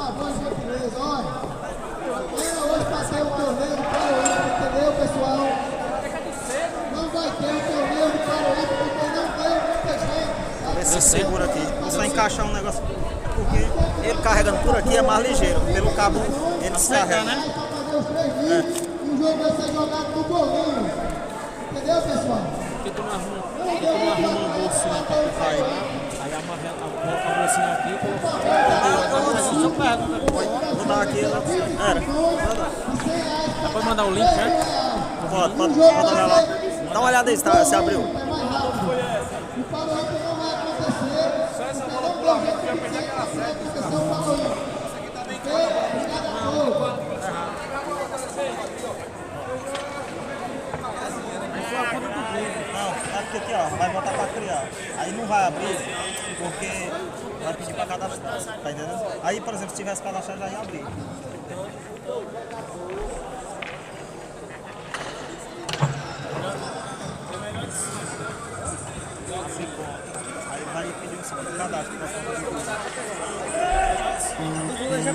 favor, gentileza, olha. Eu hoje passei o torneio do Caroíba, entendeu, pessoal? Não vai ter o torneio do Caroíba porque não tem muita gente. Vê se segura aqui. Vou só encaixar um negócio. Porque ele carregando por aqui é mais ligeiro. Pelo cabo ele descarrega, né? Vai fazer os 3 minutos e o jogo vai ser jogado no bolinho. Entendeu, pessoal? Porque tu não arruma uma bolsinha pra tu sair, aí amarra a bolsinha aqui e coloca. Vou dar aqui. Era. Pode mandar o link, né? Pode olhar lá. Dá uma olhada aí se abriu. O Caroíba não vai acontecer. Só essa bola pular muito que eu perdi aquela sete. Não, é porque aqui ó, vai botar pra criar. Aí não vai abrir, porque vai pedir pra cadastrar, tá entendendo? Aí, por exemplo, se tivesse cadastrado já ia abrir. Aí vai pedir o segundo cadastro pra fazer o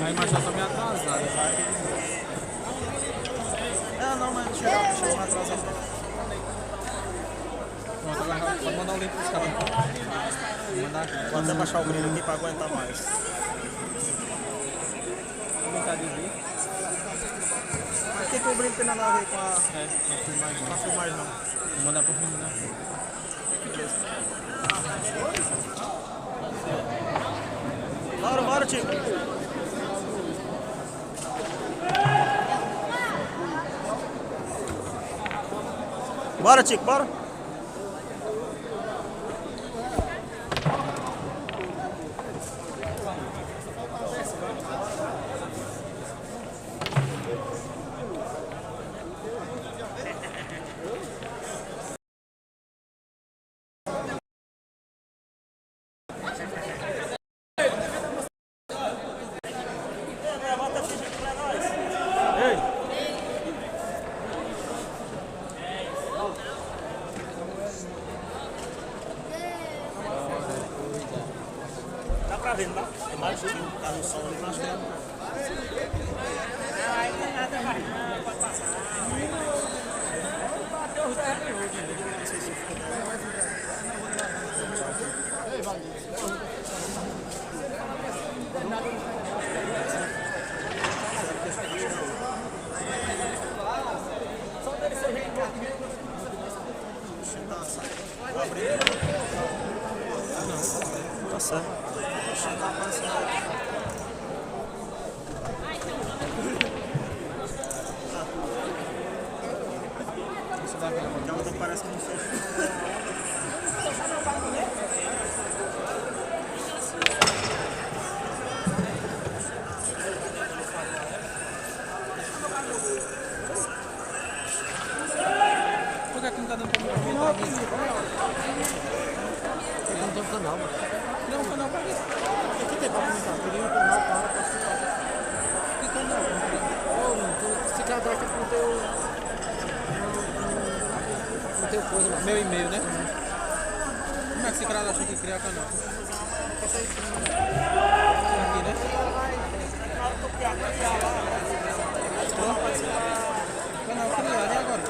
Aí mas já tá meio atrasado. não, mas deixa eu atrasar. Pode mandar o link pros caras. Vou até baixar o brilho aqui pra aguentar mais. Comentar de vídeo. Por que o brilho tem nada a ver com a Filmagem. com a filmagem não? Vou mandar pro filme, né? Bora, Tico. Bora, Tico, bora. Dá pra ver, não dá? É mais que tá no sol ali, mas acho que tá certo. A outra parece que não fez. Por que não tá dando pra mim? Não tem um canal, mano. Não, um canal pra quê? O que tem pra comentar? Queria um canal para participar. Que canal? Ô, mano, tu se cadastra com o teu... com o teu coisa lá. Meu e-mail, né? Como é que esse cara acha que cria canal? Aqui, né? Canal criado, e agora?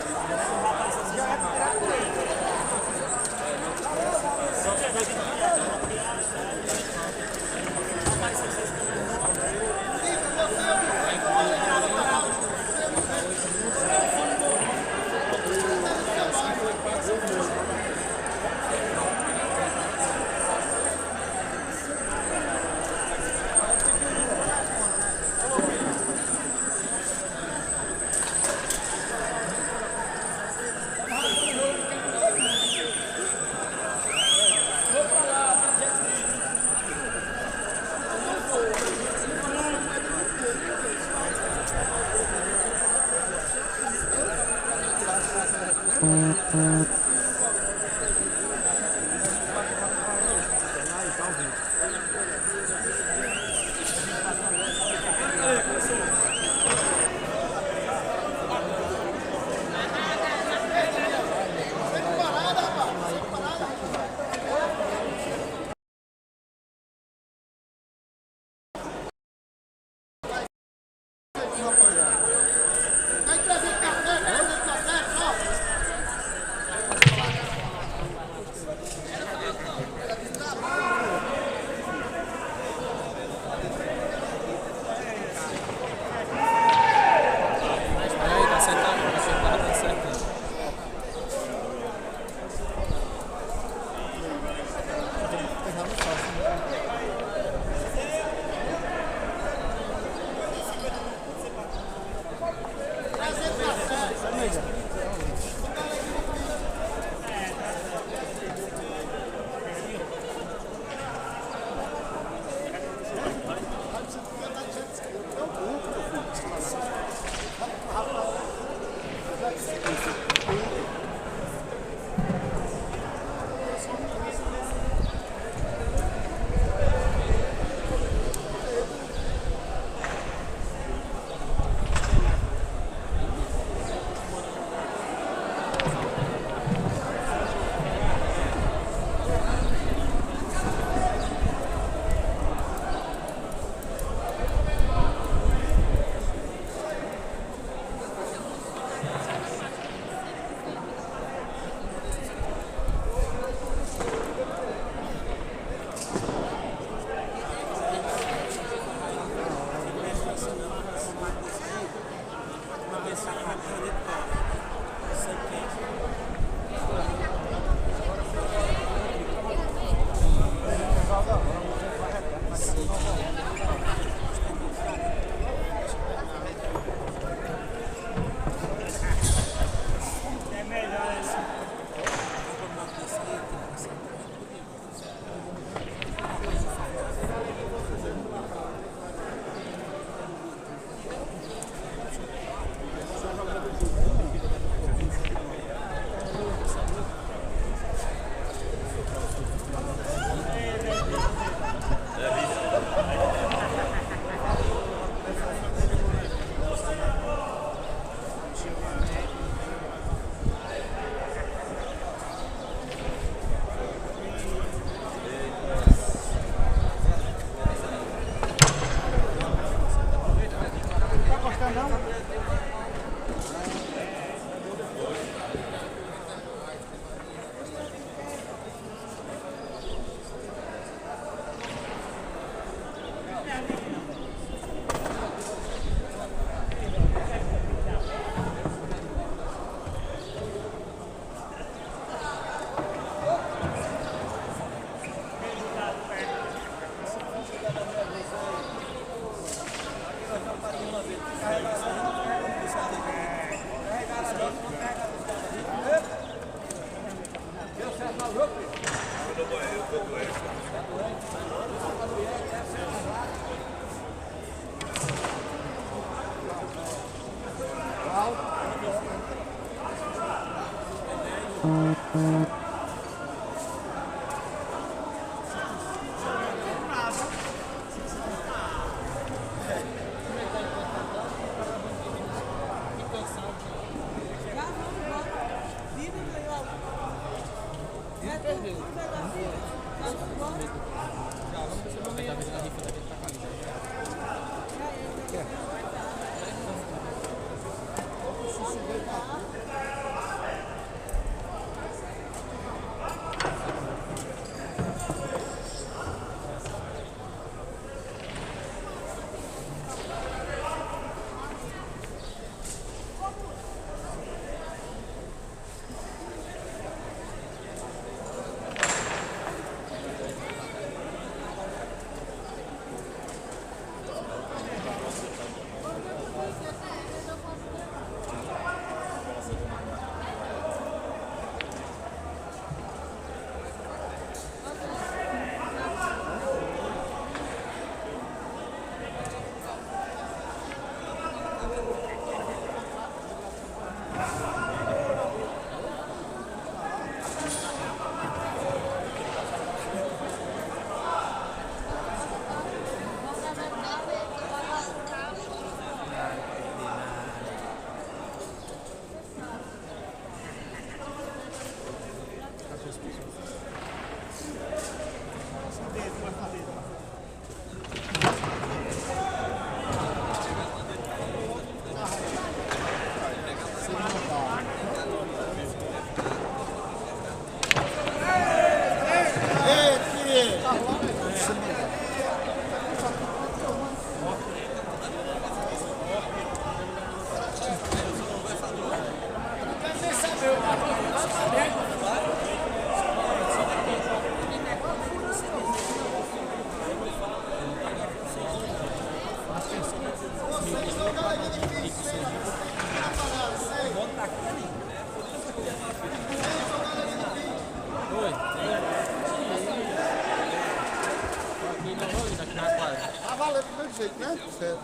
jeito, né? Certo.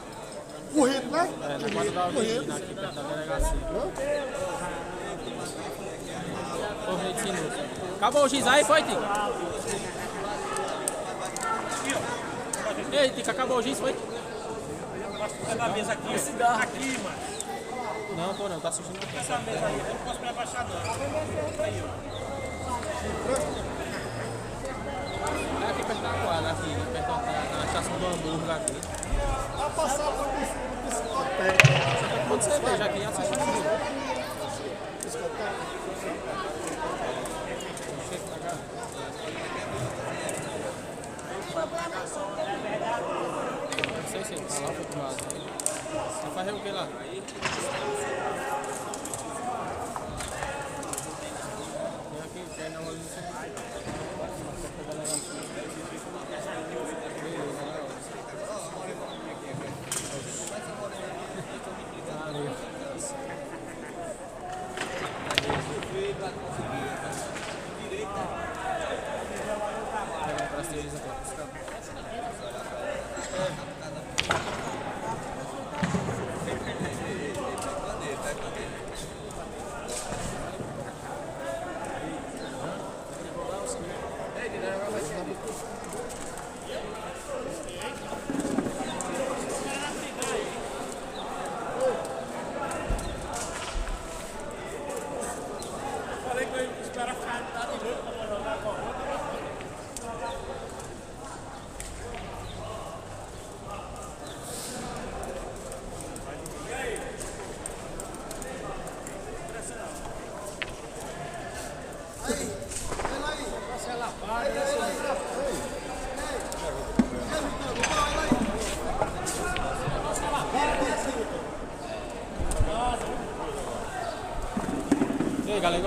Corrido, né? É, na quadra da Alvina, aqui perto da delegacia. Torneio de sinuca. Acabou o X aí, foi, Tico? Ei, Tico, acabou o X, foi? Tá na mesa aqui, aqui, mano. Não, tô não, tá assistindo aqui. Essa mesa aí, eu não posso me abaixar não. Aí, ó. É aqui perto da quadra, aqui, né? Perto da estação do hambúrguer aqui. Vai passar por discoteca. Quando você veja aqui, assiste o hambúrguer. Chega pra cá. Não sei se ele tá lá pro outro lado. Você faz o que lá? Tem aqui, tem na loja do centro. E aí, galera?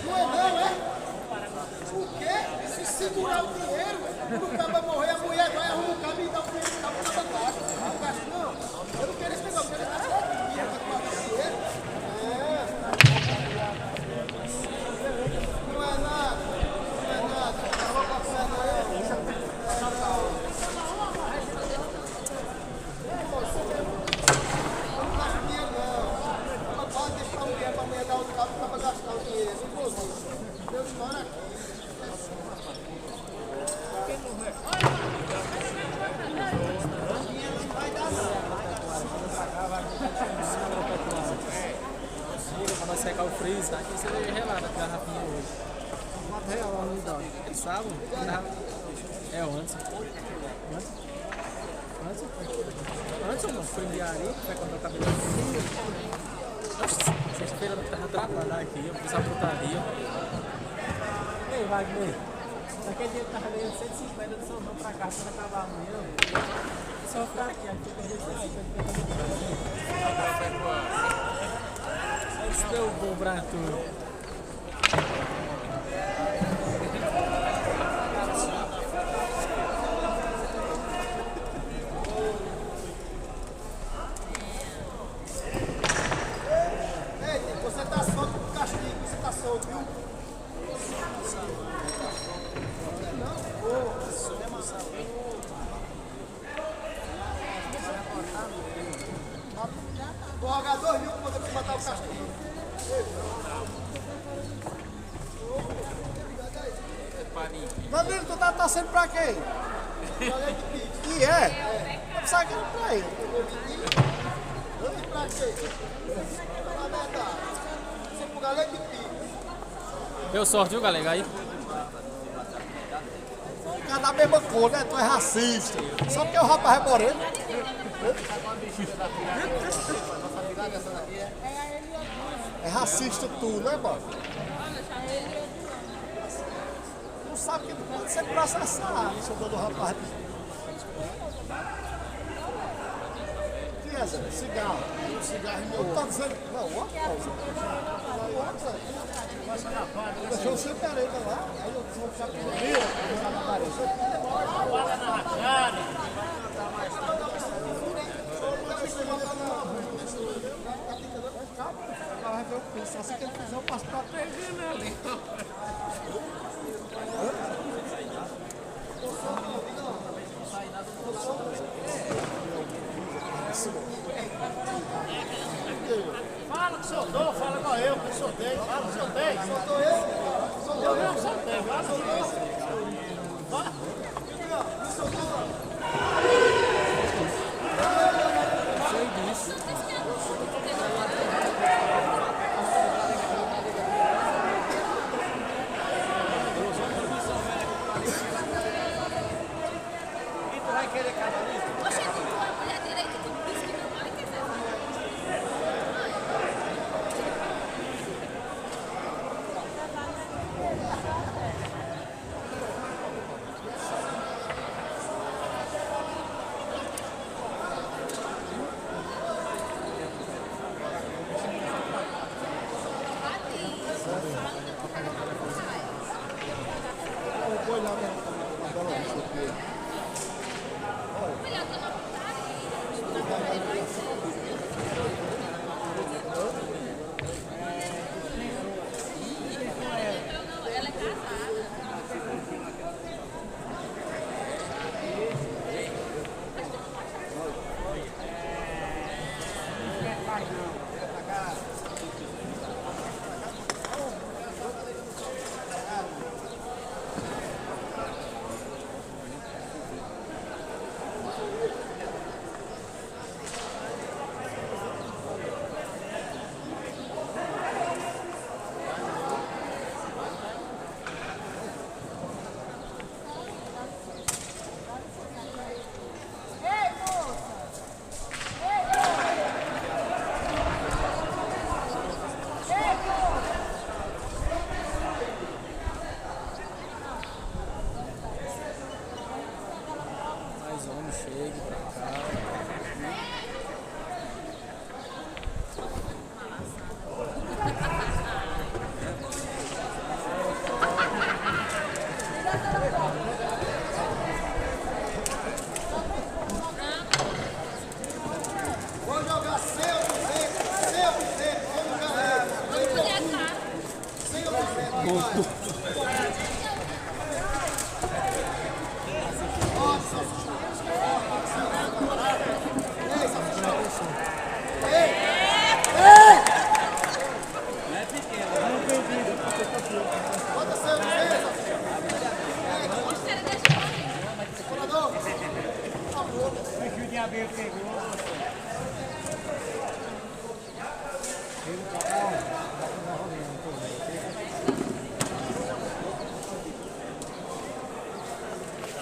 Não é não, é? Por quê? Se segurar o dinheiro, o cara vai morrer, a mulher vai arrumar um caminho e dá o dinheiro pro cara pra baixo. Não, eu não quero esse negócio, eu quero esse dinheiro. Não é nada, não é nada. Não vou passar Quando secar o freezer, aqui você deve relar na garrafinha hoje. R$4 a unidade. Eles sabem? É o Anderson. Anderson, mano, foi enviaria, vai comprar o cabelo. Sexta-feira eu tava trabalhando aqui, eu fiz a putaria. Ei, Wagner, naquele dia que tava ganhando 150 de São João pra cá, quando acabar amanhã, só ficar aqui perder 150. Esse deu bom pra tudo. Você tá solto pro castigo, você tá solto, viu? Vou rogar 2 mil pra poder matar o castigo. Danilo, tu tá torcendo pra quem? E é? Eu pensava que era pra ele. Pra quê? Na verdade, você pro galera de pico. Deu sorte, viu, galera? Aí. O cara da mesma cor, né? Tu é racista. Só porque o rapaz é moreno. É racista tu, né, mano? Não sabe que pode ser processado, seu dono do rapaz. Que é, Zé? Cigarro. Um cigarro meu. Eu tô dizendo. Não, o outro não. Deixou você pereta lá, aí eu vou ficar com vai ver o que só se ele fizer eu passo pra perder, né? Fala que sou dor, fala igual eu, que sou 10. Fala que sou 10. Eu mesmo sou 10. Fala que sou 10. ele chegue pra cá. Vou jogar sem o Cruzeiro, vamos jogar. Sem o Cruzeiro.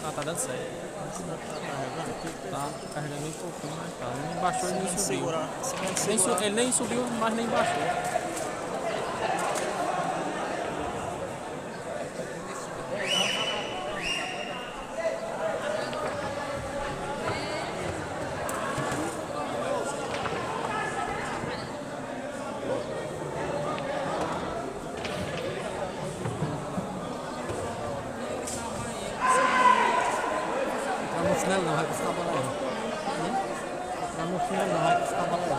Ah, tá dando certo. Tá carregando um pouquinho, mas tá. Nem baixou e nem subiu. Segurar. Ele nem subiu, mas nem baixou. Não vai buscar a bola não. No final não vai buscar a bola não.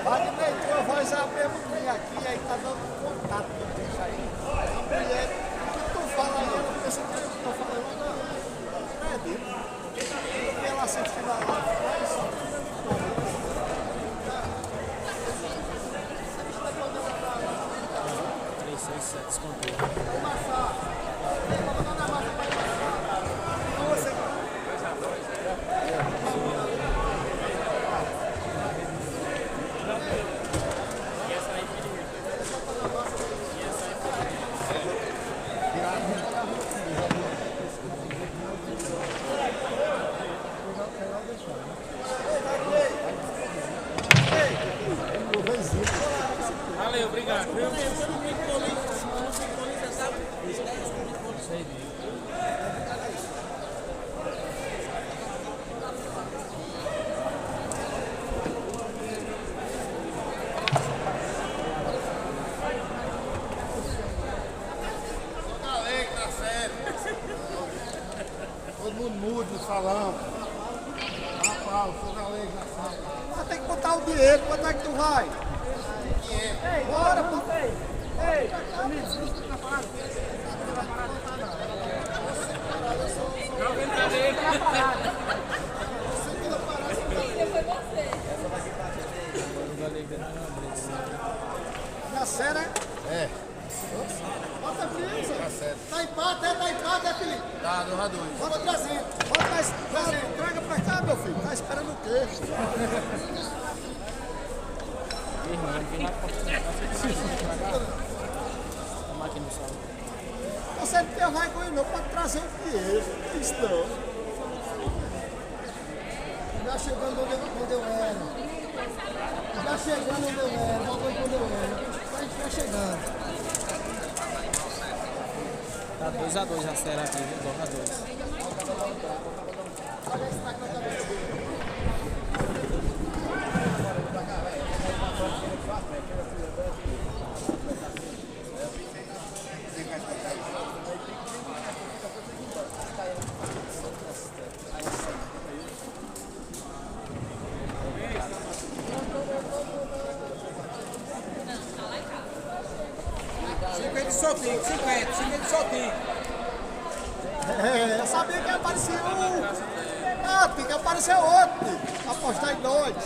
Wagner, tua voz é a mesma que vem aqui, aí tá dando contato com o bicho aí. A mulher, o que tu fala aí? Eu pensei que eu tô falando, não. É dele. E ela sente que vai lá atrás. 3, 6, 7, descontou. Vou amassar. Vou botar na massa pra amassar. Então você... Valeu, obrigado. Todo mundo mudo no salão. Rapaz, sou galego na sala. Mas tem que botar o dinheiro, quando é que tu vai? Ei, bora, pô. Ei, amigos, não fica parado. Na série? É. Bota brisa. Tá empate, é, Felipe? Tá, 2 a 2. Bota 300. Bota 300. Entrega pra cá, meu filho. Tá esperando o quê? Você não tem vergonha não, pode trazer um dinheiro. Isso não. Já chegando onde eu era. Já chegando onde eu era. Voltando onde eu era. A gente vai chegando. Tá 2 a 2 a série aqui, viu? 2 a 2. Olha esse na conta dele. É, eu sabia que aparecia um. Ah, tem que aparecer outro. Apostar em dois.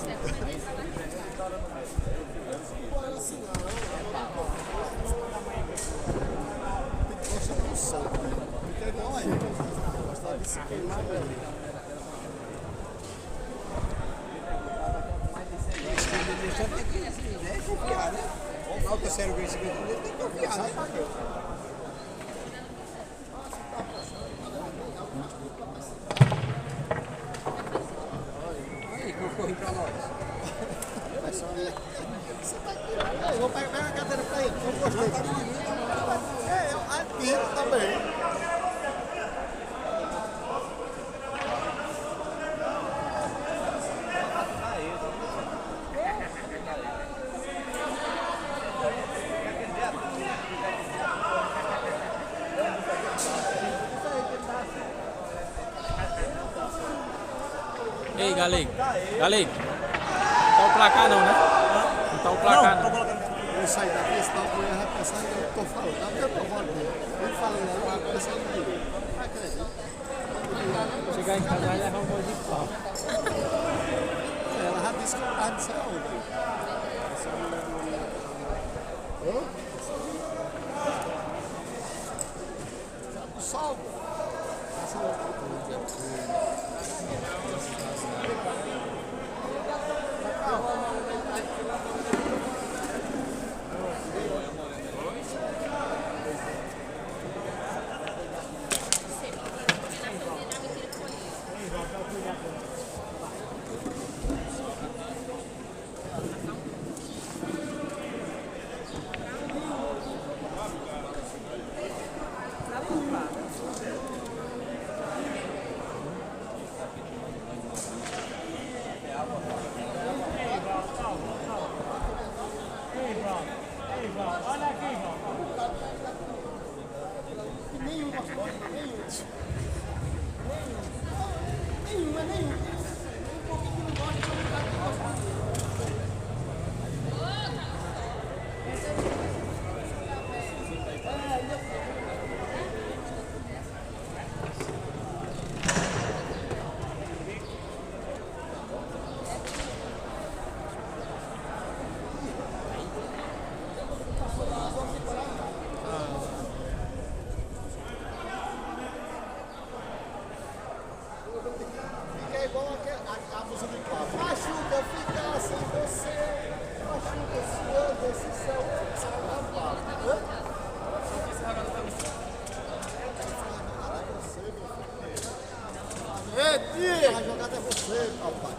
O terceiro gol seguido tem que confiar, né? Aí, concorre pra nós. Eu vou pegar a cadeira pra ele. Eu gostei. É, eu admiro também. Ei, Galego. Galego. Não tá o placar não, né? Não tá o placar Não, tô não. colocando. Eu saí daqui, senão eu ia pensar que eu tô falando. Não, eu tô falando. Ele fala, não, eu ia pensar que acredito. Chegar em casa vai levar um monte de pau. Ela já disse que eu tava de saúde. O sol. Fica igual a música do Pablo. Machuca ficar sem você. Machuca sua decisão. A jogada é você, papai.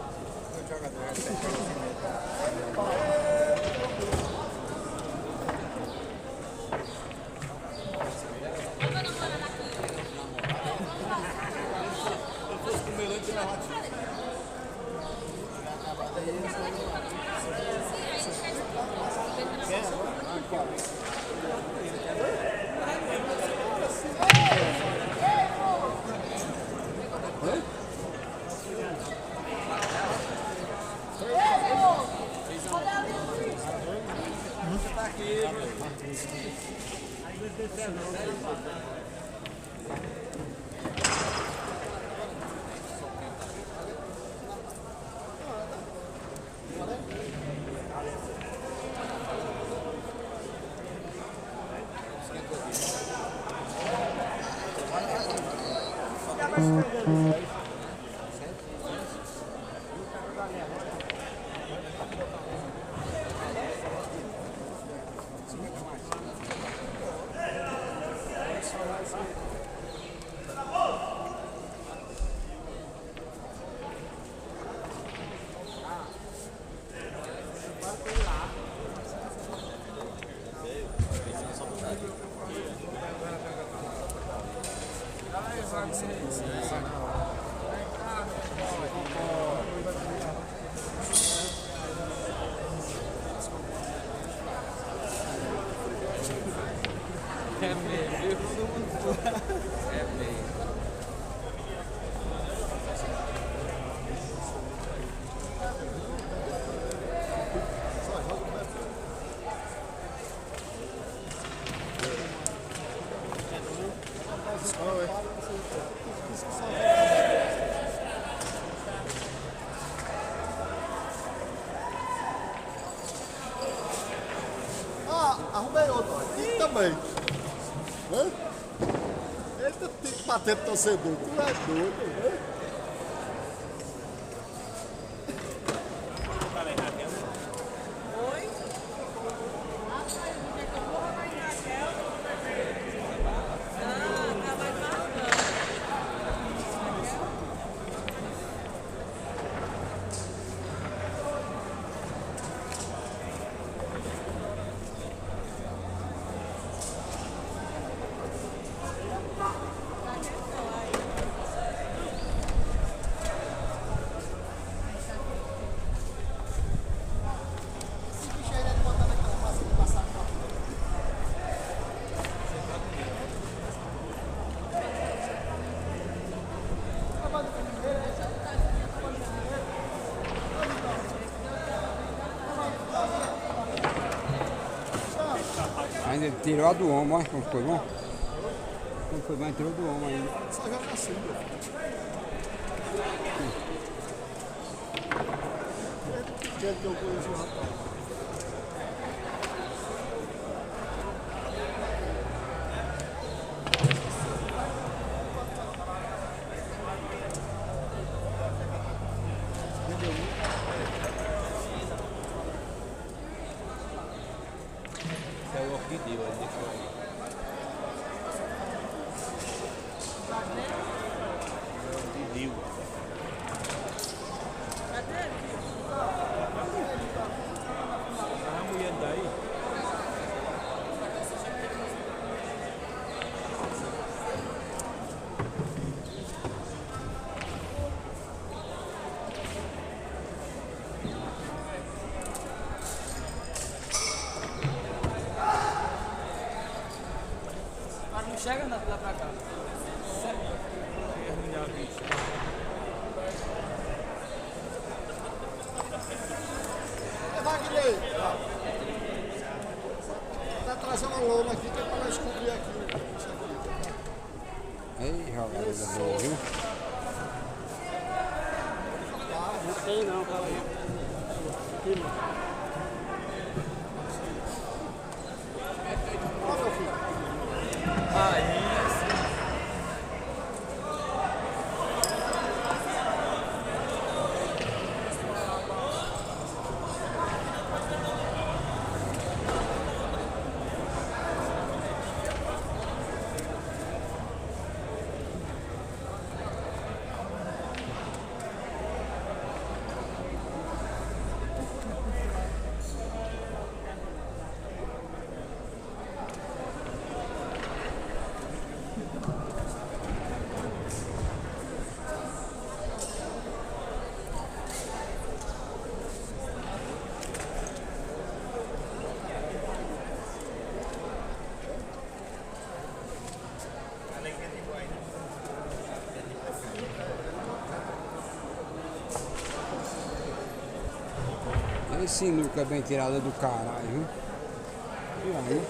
É meio. É meio. Ah, arrumei outro. E também. Hã? Ele tem que bater no torcedor. Tu é doido, né? ele tirou a do ombro, olha como foi bom. Como foi bom, tirou do ombro ainda. Só já nasceu. Quer que eu conheço o rapaz? É o orquídeo, ele deixou aí. Orquídeo. A mulher daí? Mas não chega lá pra cá. Wagner! Tá trazendo uma lona aqui que é para nós cobrir aqui. Isso aqui. Ei, jogada boa, viu? Não tem não, calma aí. Ó, meu filho. Aí, Esse sinuca bem tirada do caralho, viu? E aí?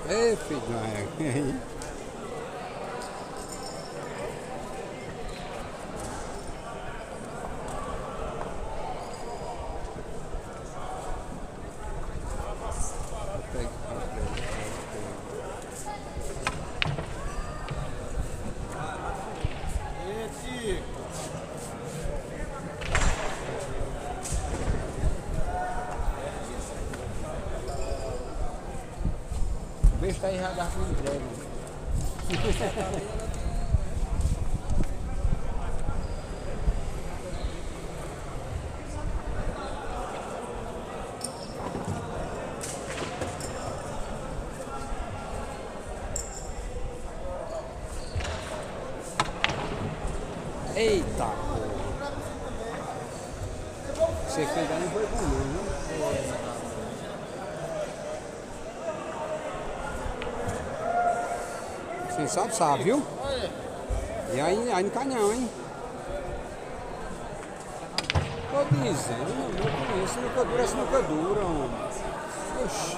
Ei, filho, aí. O beijo tá aí já dá com entrega. Eita porra. Você fez aí não foi bom não, viu? Você sabe, viu? E aí não cai não, hein? Tô dizendo, não conheço, nunca dura, homem. Oxi.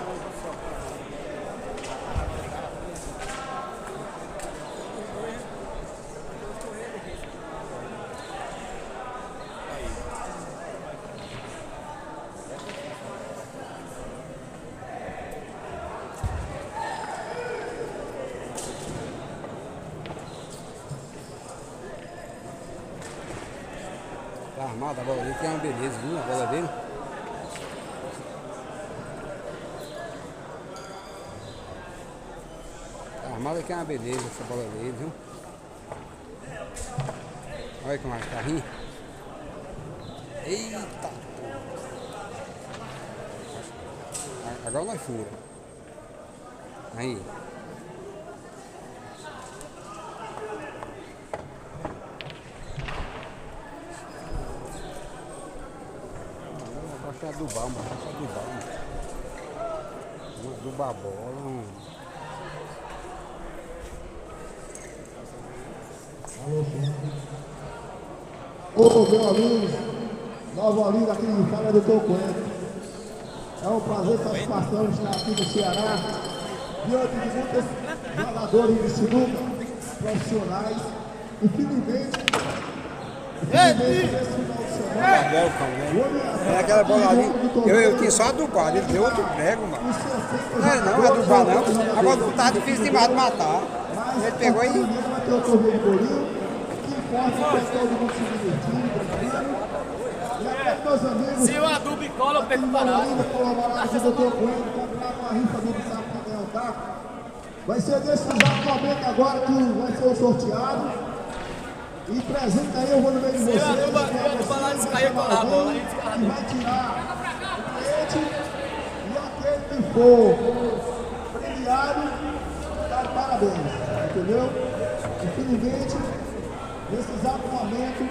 armada a bola dele, que é uma beleza, viu? A bola dele. A armada que é uma beleza essa bola dele, viu? Olha como é que tá rindo. Eita! Agora nós fura. Aí. Acho que é adubar, mano. Acho que é adubar, mano. Vamos adubar a bola, mano. Ô, meu amigo, Nova Olinda aqui de fala do Tocuento. É um prazer e satisfação estar aqui no Ceará, diante de muitos jogadores de sinuca, profissionais. Infelizmente, esse final de semana, É aquela bola ali, eu tinha só adubado, ele deu outro prego, mano. Não, adubar não. Agora não tá difícil demais de matar. Ele pegou e. vai ter o torneio de Bolinho, que importa é todo mundo se divertindo, tranquilo. E até meus amigos. Se o adubo e cola, eu perco parado. Vai ser nesse exato momento agora que vai ser o sorteado. E presente aí, eu vou no meio de vocês. Se o adubo lá descaiu com a bola, aí fica e vai tirar o cliente e aquele que for premiado, dá parabéns. Entendeu? Infelizmente, nesse exato momento,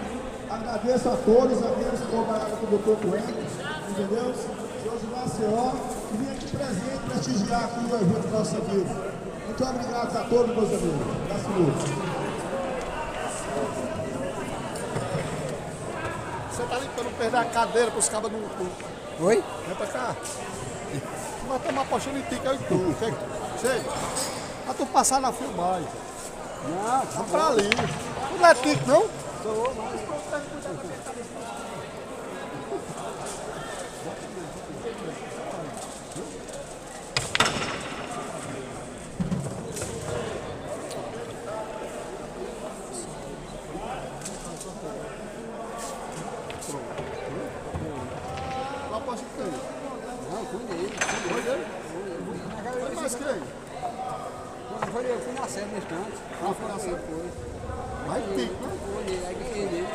agradeço a todos aqueles que trabalharam com o Dr. Coelho, entendeu? Senhor de Maceió, que vim aqui presente prestigiar aqui o evento do nosso amigo. Muito obrigado a todos, meus amigos. Graças a Deus. Você tá ali pra não perder a cadeira pros cabos do. Oi? Vem pra cá. Tu vai tomar pochão em ti, que eu e tu. Chega. Pra tu passar na filmagem. Não, Vamos pra ali. Tu não é tico, não? Lá posso ir. não, cuidei. Foi mais quem? Eu fui na série nesse canto. Ah, foi na série. Foi. Vai tico, né? Aí ganhei dele.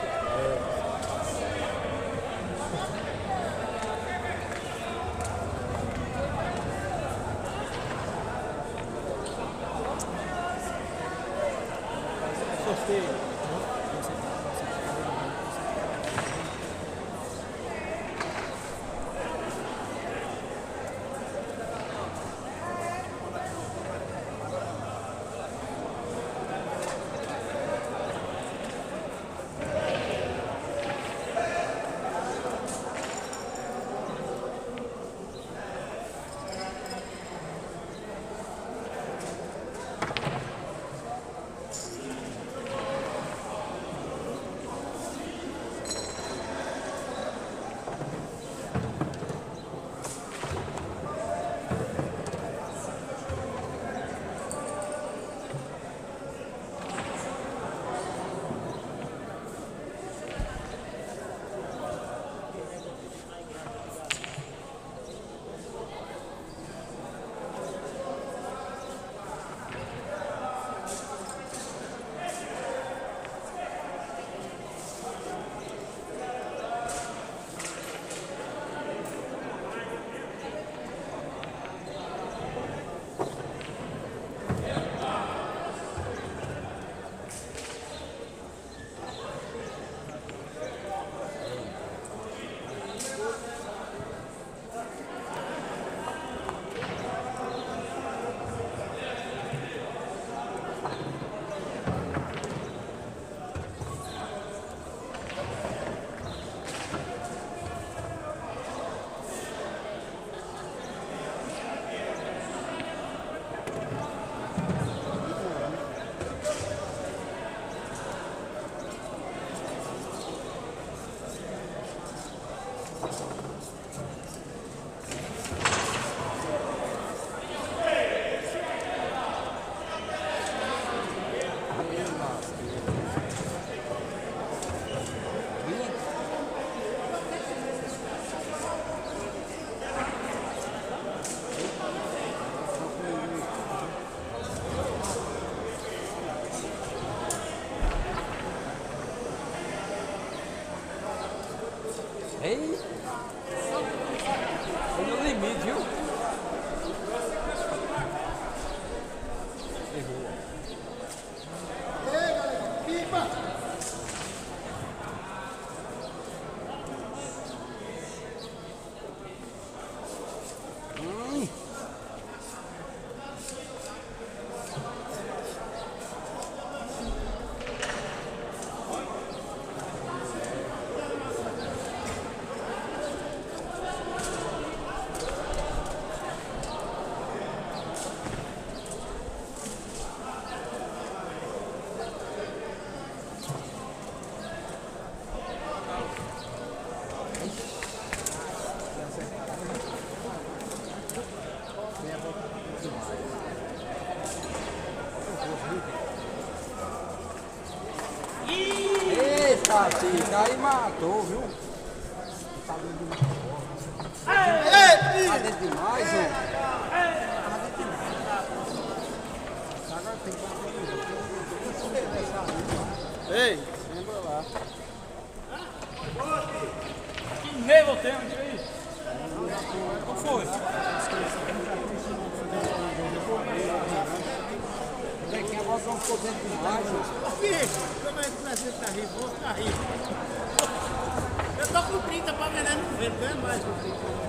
Foi no limite, viu? Ei, galera, pipa! Eita, Tica, aí matou, viu? Ei, Tá dentro demais, hein? ei, lembra lá. Que nível tem aí? Qual foi? Tem que botar um pouco dentro demais, hein? Bicho, como é que o Brasil tá rico? Vou ficar rico. Eu tô com 30 pra vender no governo, ganha mais com 30.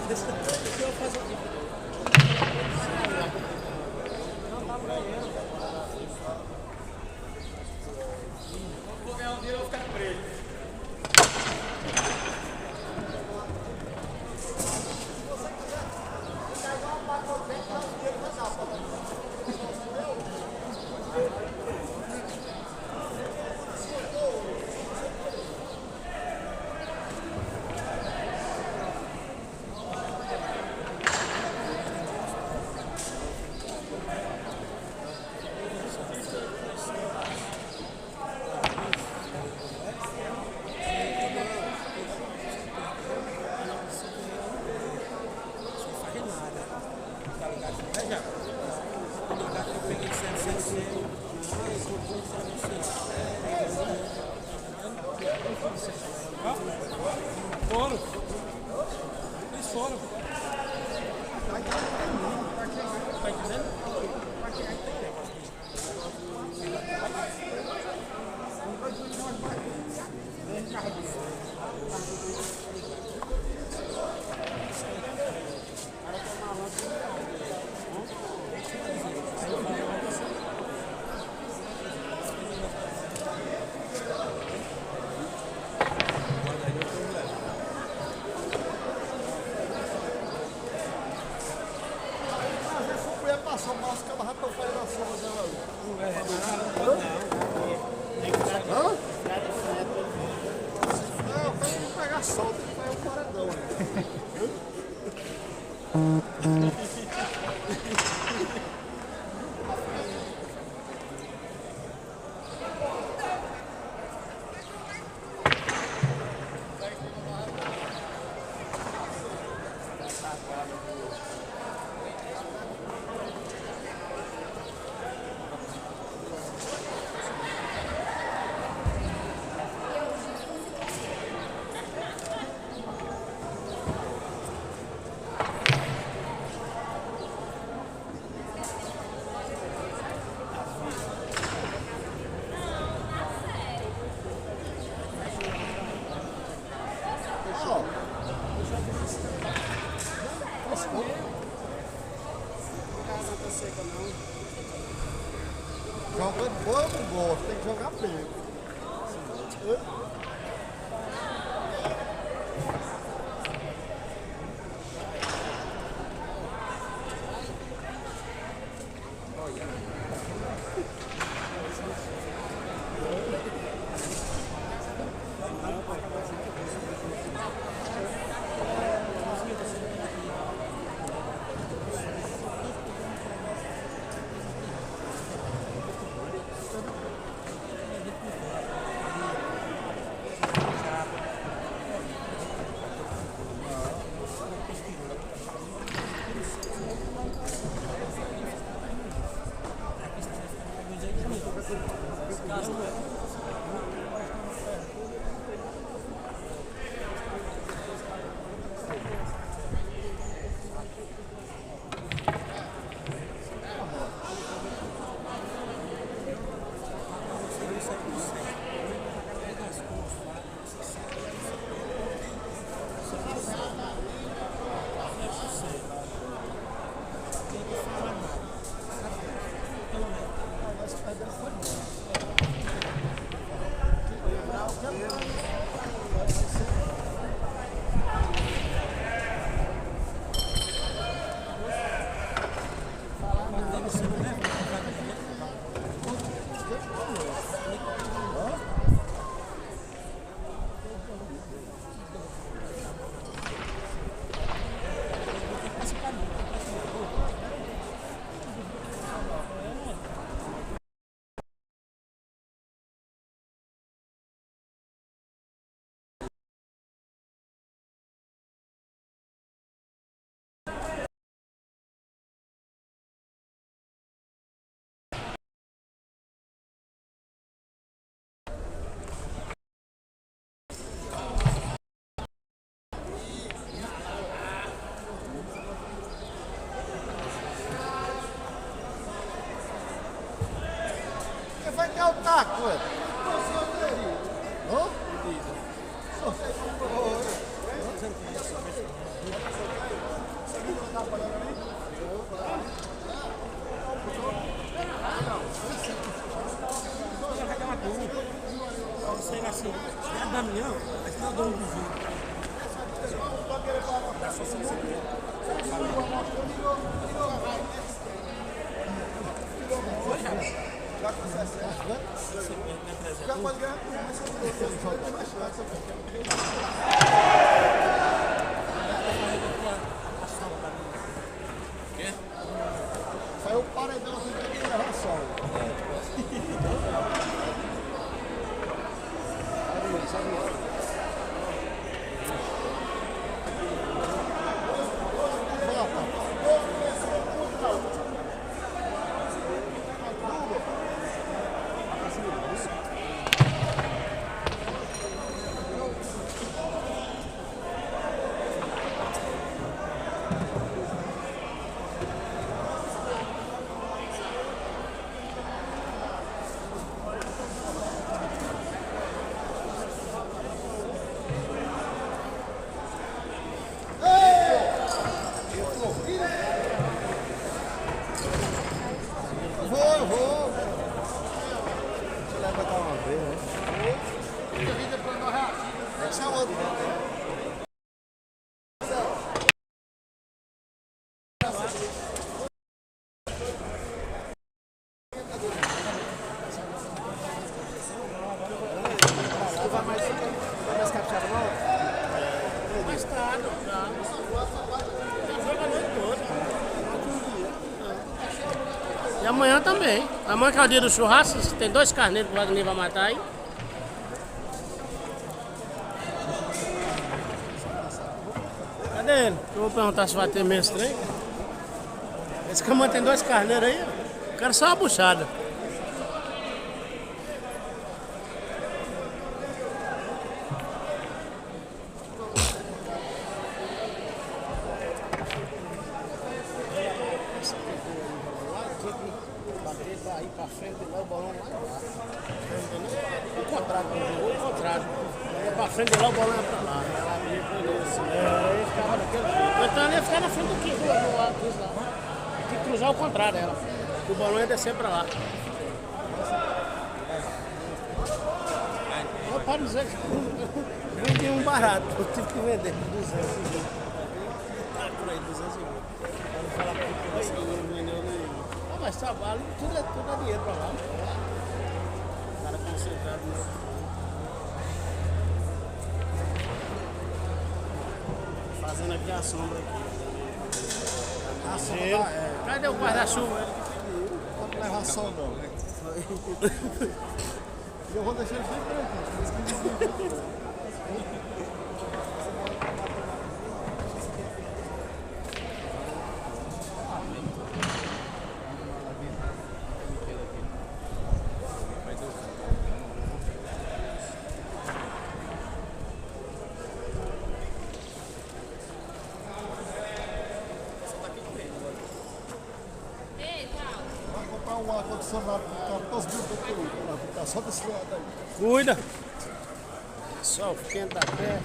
Deixa eu fazer aqui. Vou ganhar um dinheiro e vou ficar preso. Foram. Eles foram. Tá entendendo? Passar o mouse que ela já estão fazendo a sombra dela ali. Hã? Não, pra não pegar sol, tem que pegar o paredão. Jogando boa eu não gosto, tem que jogar bem. Quem vai ter o taco, ué? Hã? Sei lá assim, é Damião, mas não é dono do jogo. Já pode ganhar. Saiu o paredão assim que tem ração. Vou. Deixa eu levantar uma vez, né? Essa é outra. E amanhã também. Amanhã que é o dia do churrasco, tem 2 carneiros que o Wagner vai matar aí. Cadê ele? Eu vou perguntar se vai ter mesmo trem. Esse caminhão tem 2 carneiros aí, ó. Eu quero só uma buchada. Aí pra frente, lá o balão lá embaixo. O contrário, o contrário. Ia pra frente, lá o balão ia pra lá. Ele ficava daquele jeito. Então ele ia ficar na frente do que? Do lado disso lá. Tem que cruzar o contrário dela. O balão ia descer pra lá. Eu paro dizer que vendi um barato. Eu tive que vender por 200 mil. Tá por aí, 200 mil. Eu vou falar pra ele que não vendeu nenhum. Mas trabalho, tudo é dinheiro pra lá. O cara concentrado, né? Fazendo aqui a sombra aqui. A sombra cadê o guarda-chuva? Não leva ação, não. E eu vou deixar ele bem tranquilo. Um ar-condicionado pro carro, todos os minutos tá só desse lado aí. Cuida. Só quente da pé.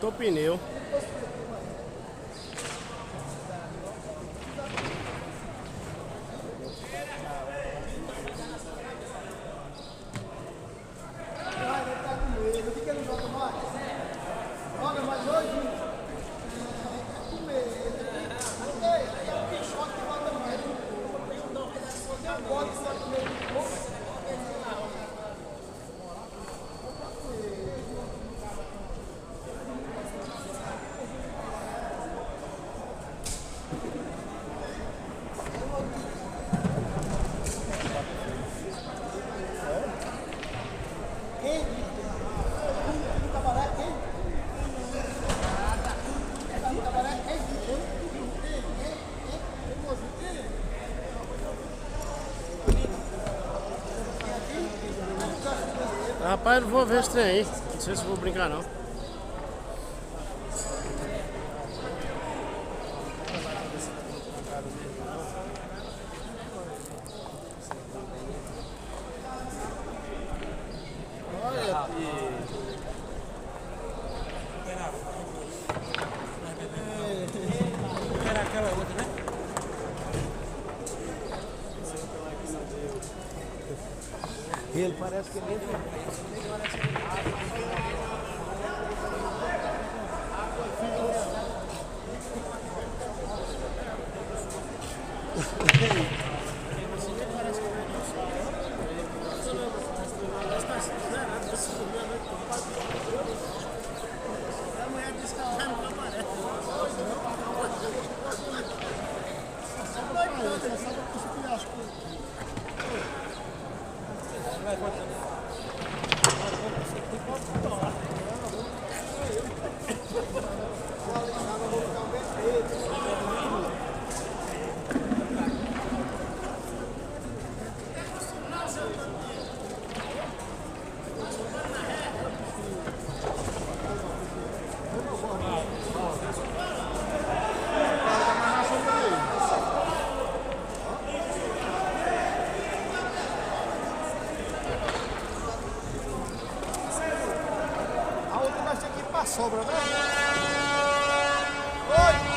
Botou pneu. Eu vi que ele não joga mais. Joga mais hoje. Com medo. É o Pichote que bota mais. Tem um bode que bota meio. Rapaz, eu não vou ver esse trem aí. Não sei se vou brincar não. Era aquela outra, né? Ele parece que ele A outra vai ser aqui pra sobra, né? Oi!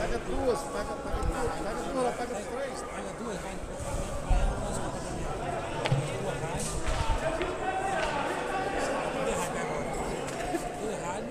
Pega duas, pega três. Pega duas, vai. Tudo errado.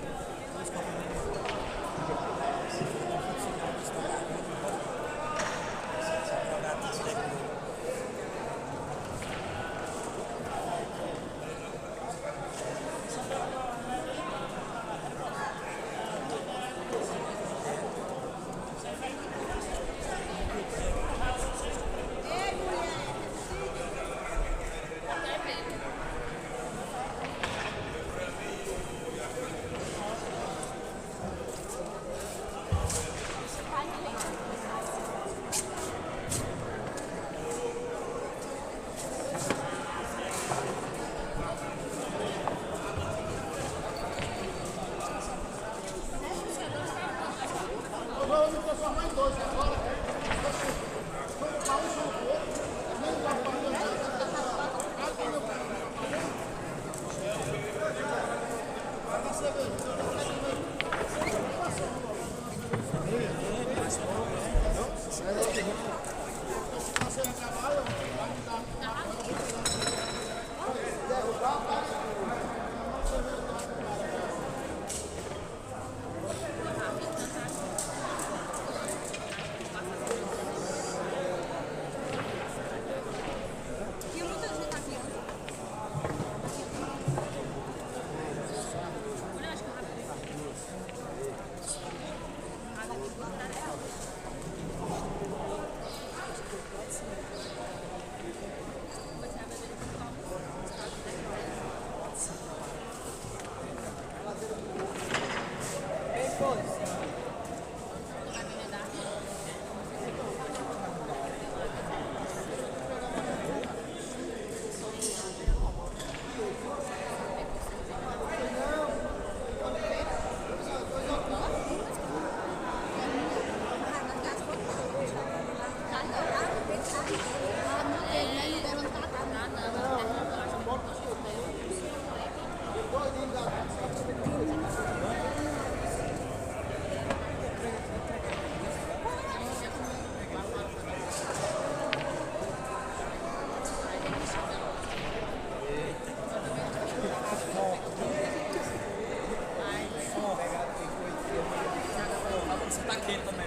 Você tá quente também.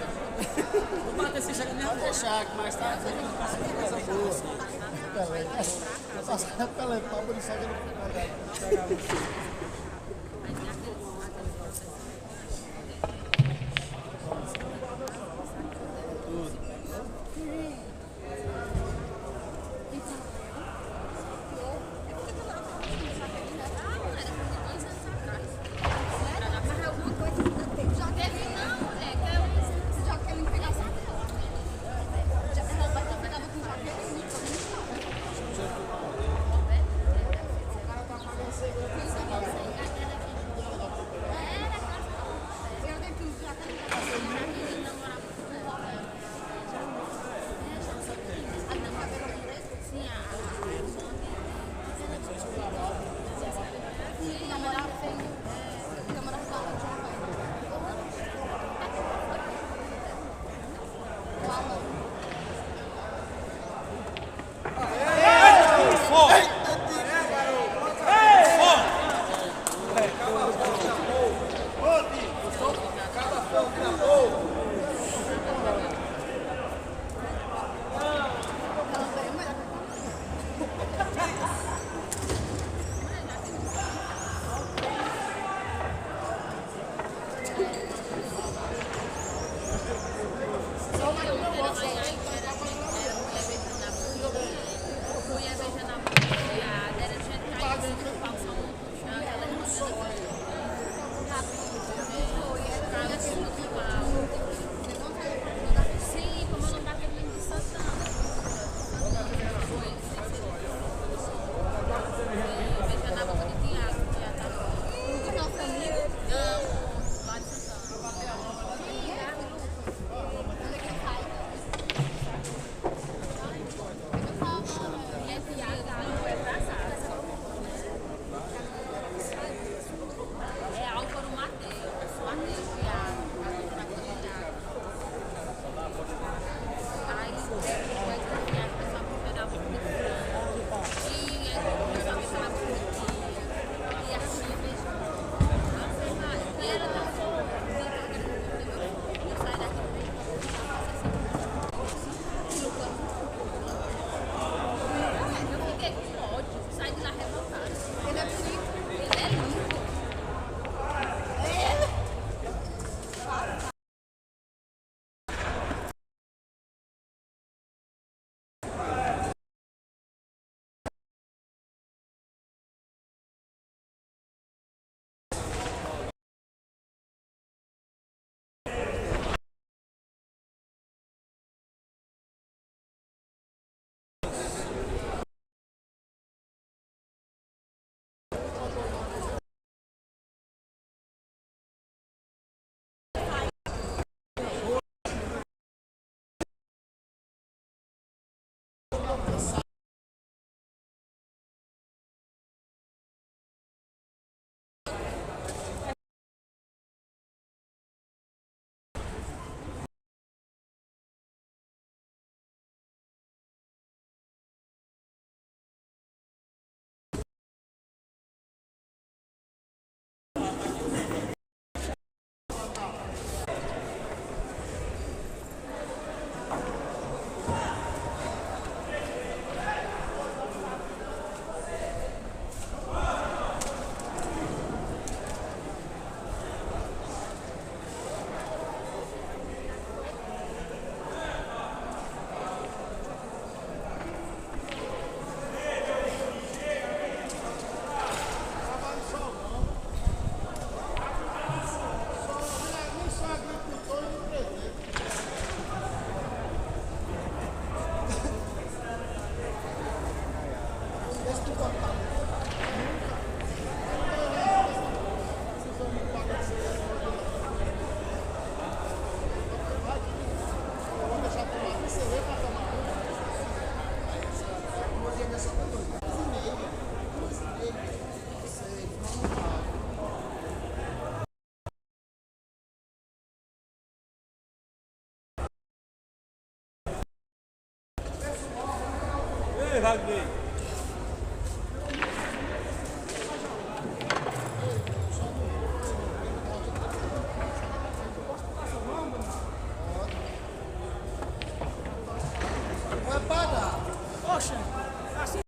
Vou bater esse cheque Pode deixar que mais tarde você não passa coisa boa. Eu passo pela etapa de só que não pega. Thank you. Wagner. Vai pagar. Poxa, assim.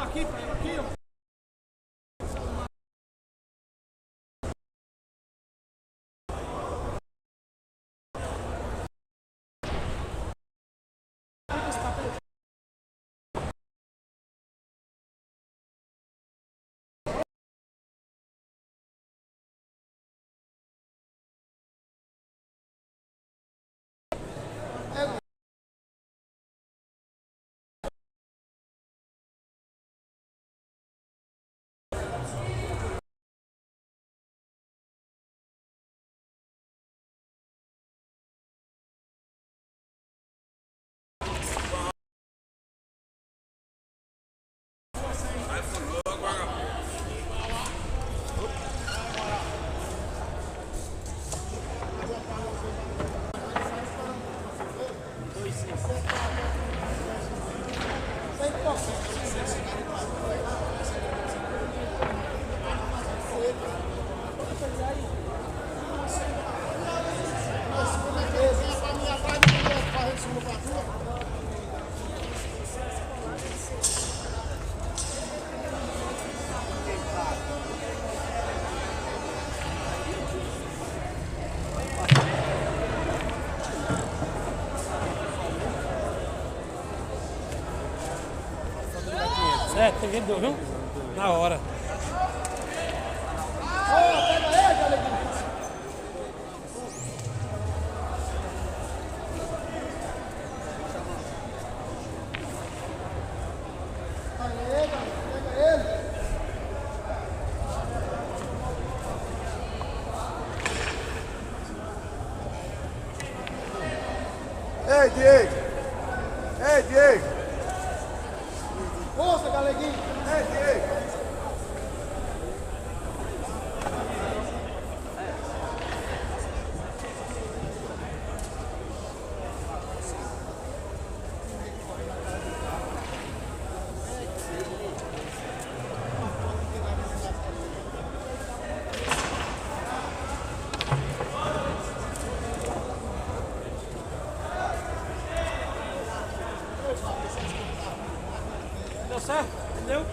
Aqui, ó. Certo, tem vendedor, viu? Na hora. Ei, Diego! Ei, Diego! Força, galeguinho. Ei, Diego! Deu certo? Entendeu?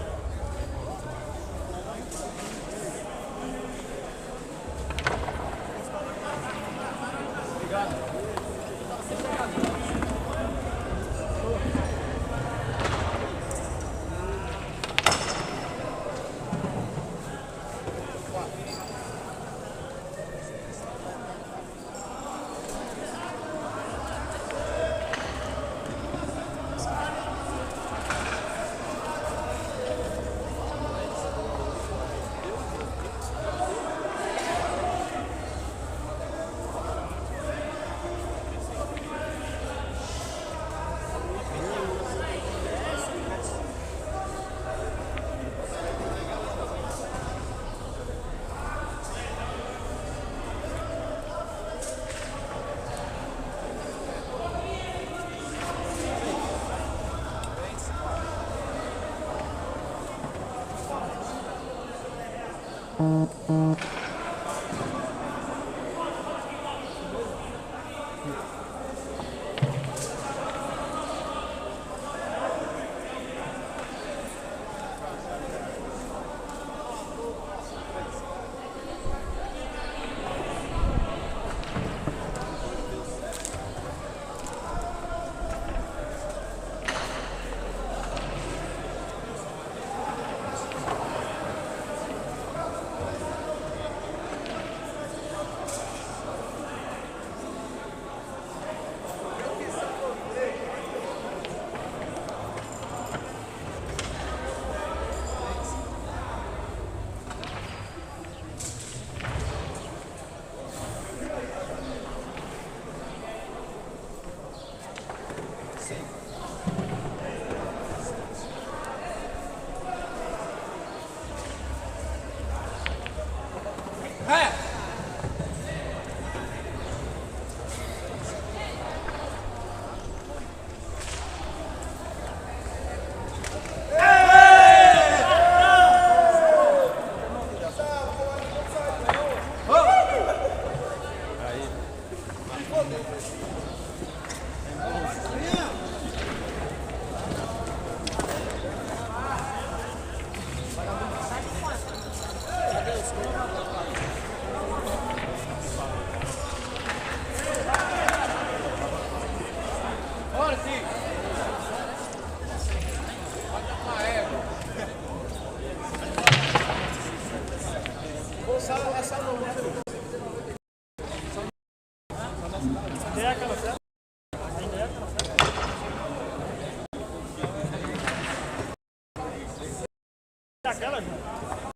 essa lua aí. É aquela certa? Ainda é aquela certa? É aquela, João?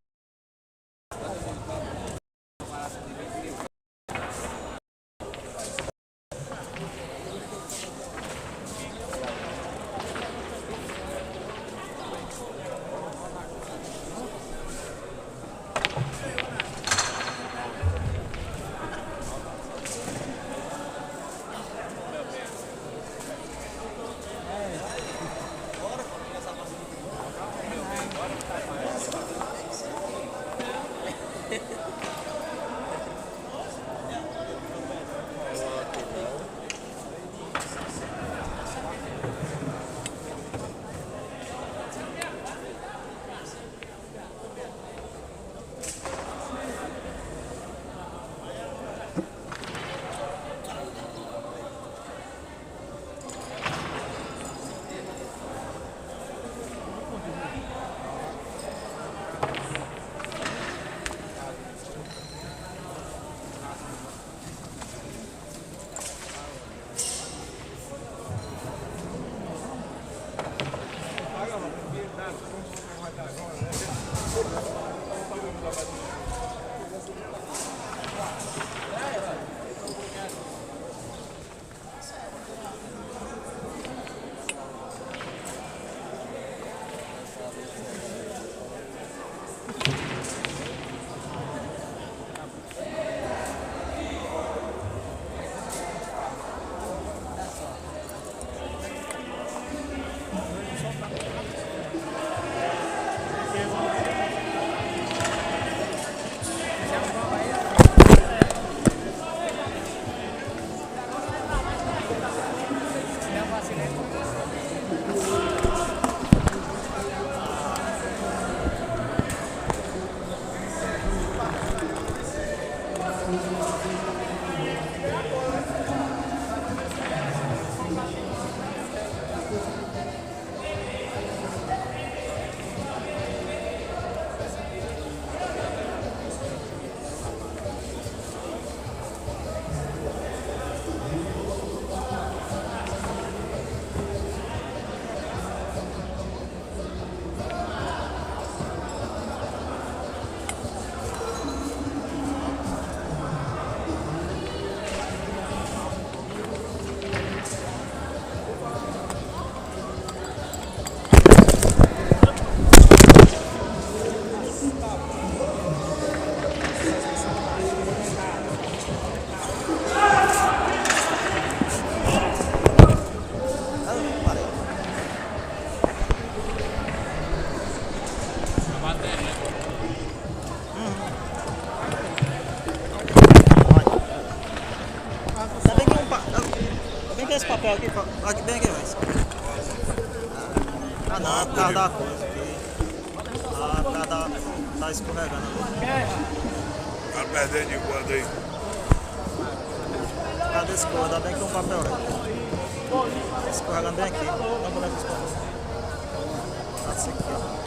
Esse papel aqui, aqui bem aqui, mas. Ah não, é por causa da coisa aqui. Ah, por causa tá escorregando. Tá perdendo de quanto aí? Por causa desse cor, ainda bem que tem um papel aqui. Escorregando bem aqui. Não vou levar esse papel. Tá assim aqui, ó.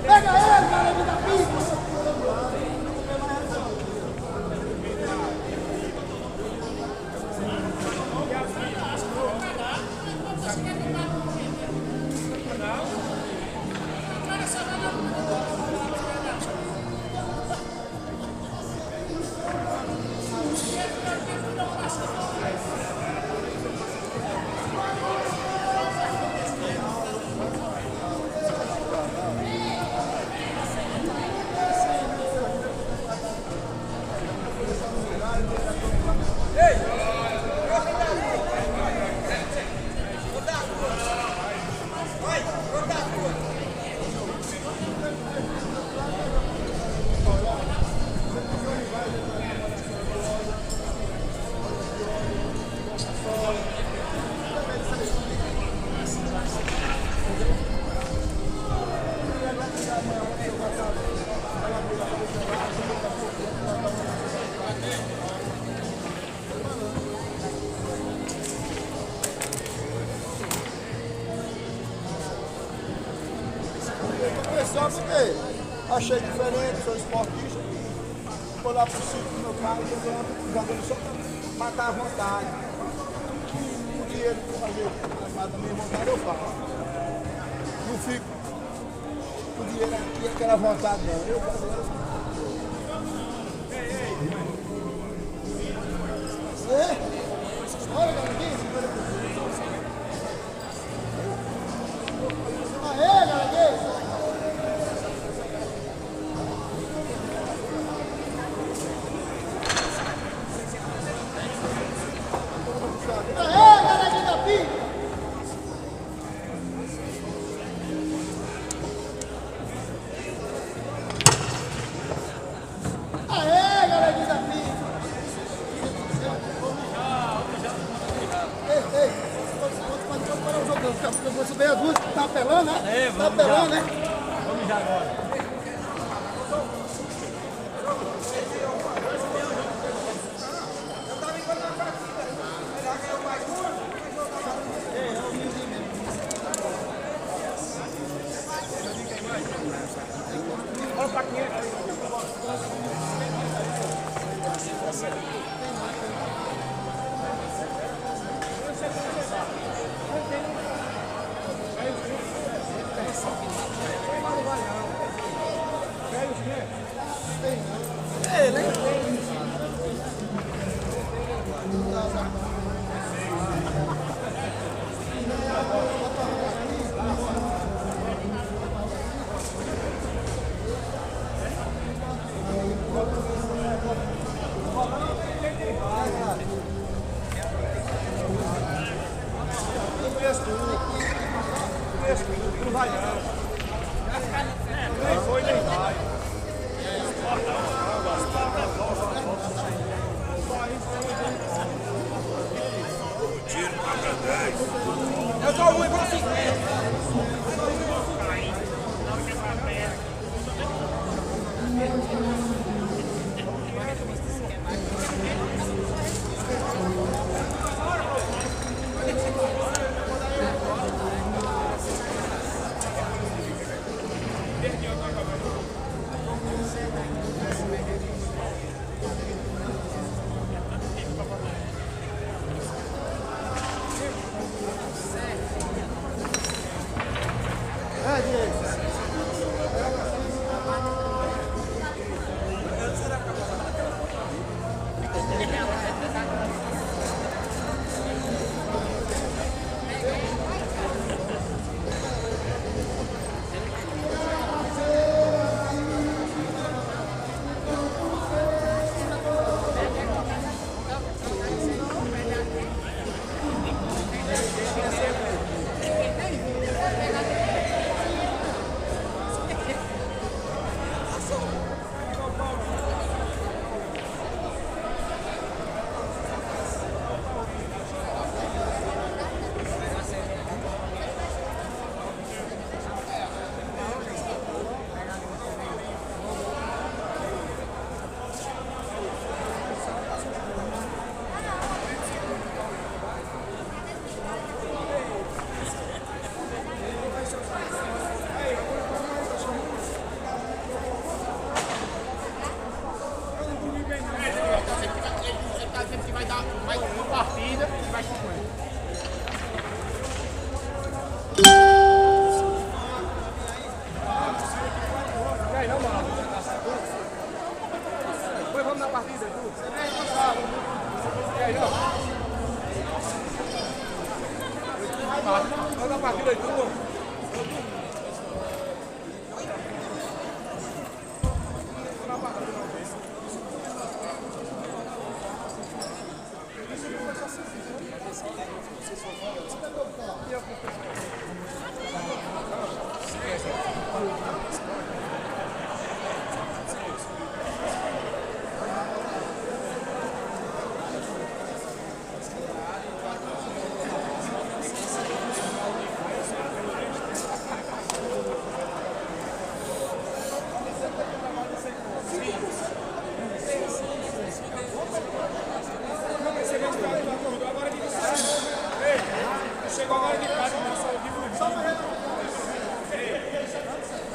Pega ele, cara, me dá pico. Só porque achei diferente, sou esportista, vou lá pro sítio do meu pai, jogando só pra matar a vontade. O dinheiro pra fazer matar a minha vontade eu faço. Não fico o dinheiro aqui, aquela vontade não. Eu faço. Olha, Galanguinho. Aê, Galanguinho. Aê, Galanguinho da Pica. Aê, Galanguinho da Pica. Eu vou subir as duas, tá apelando, né? Tá apelando, né? Vamos já agora. Olha o paquinho. Não vai não. Nem foi, nem vai. Tiro paga 10. Eu dou um e vou 50.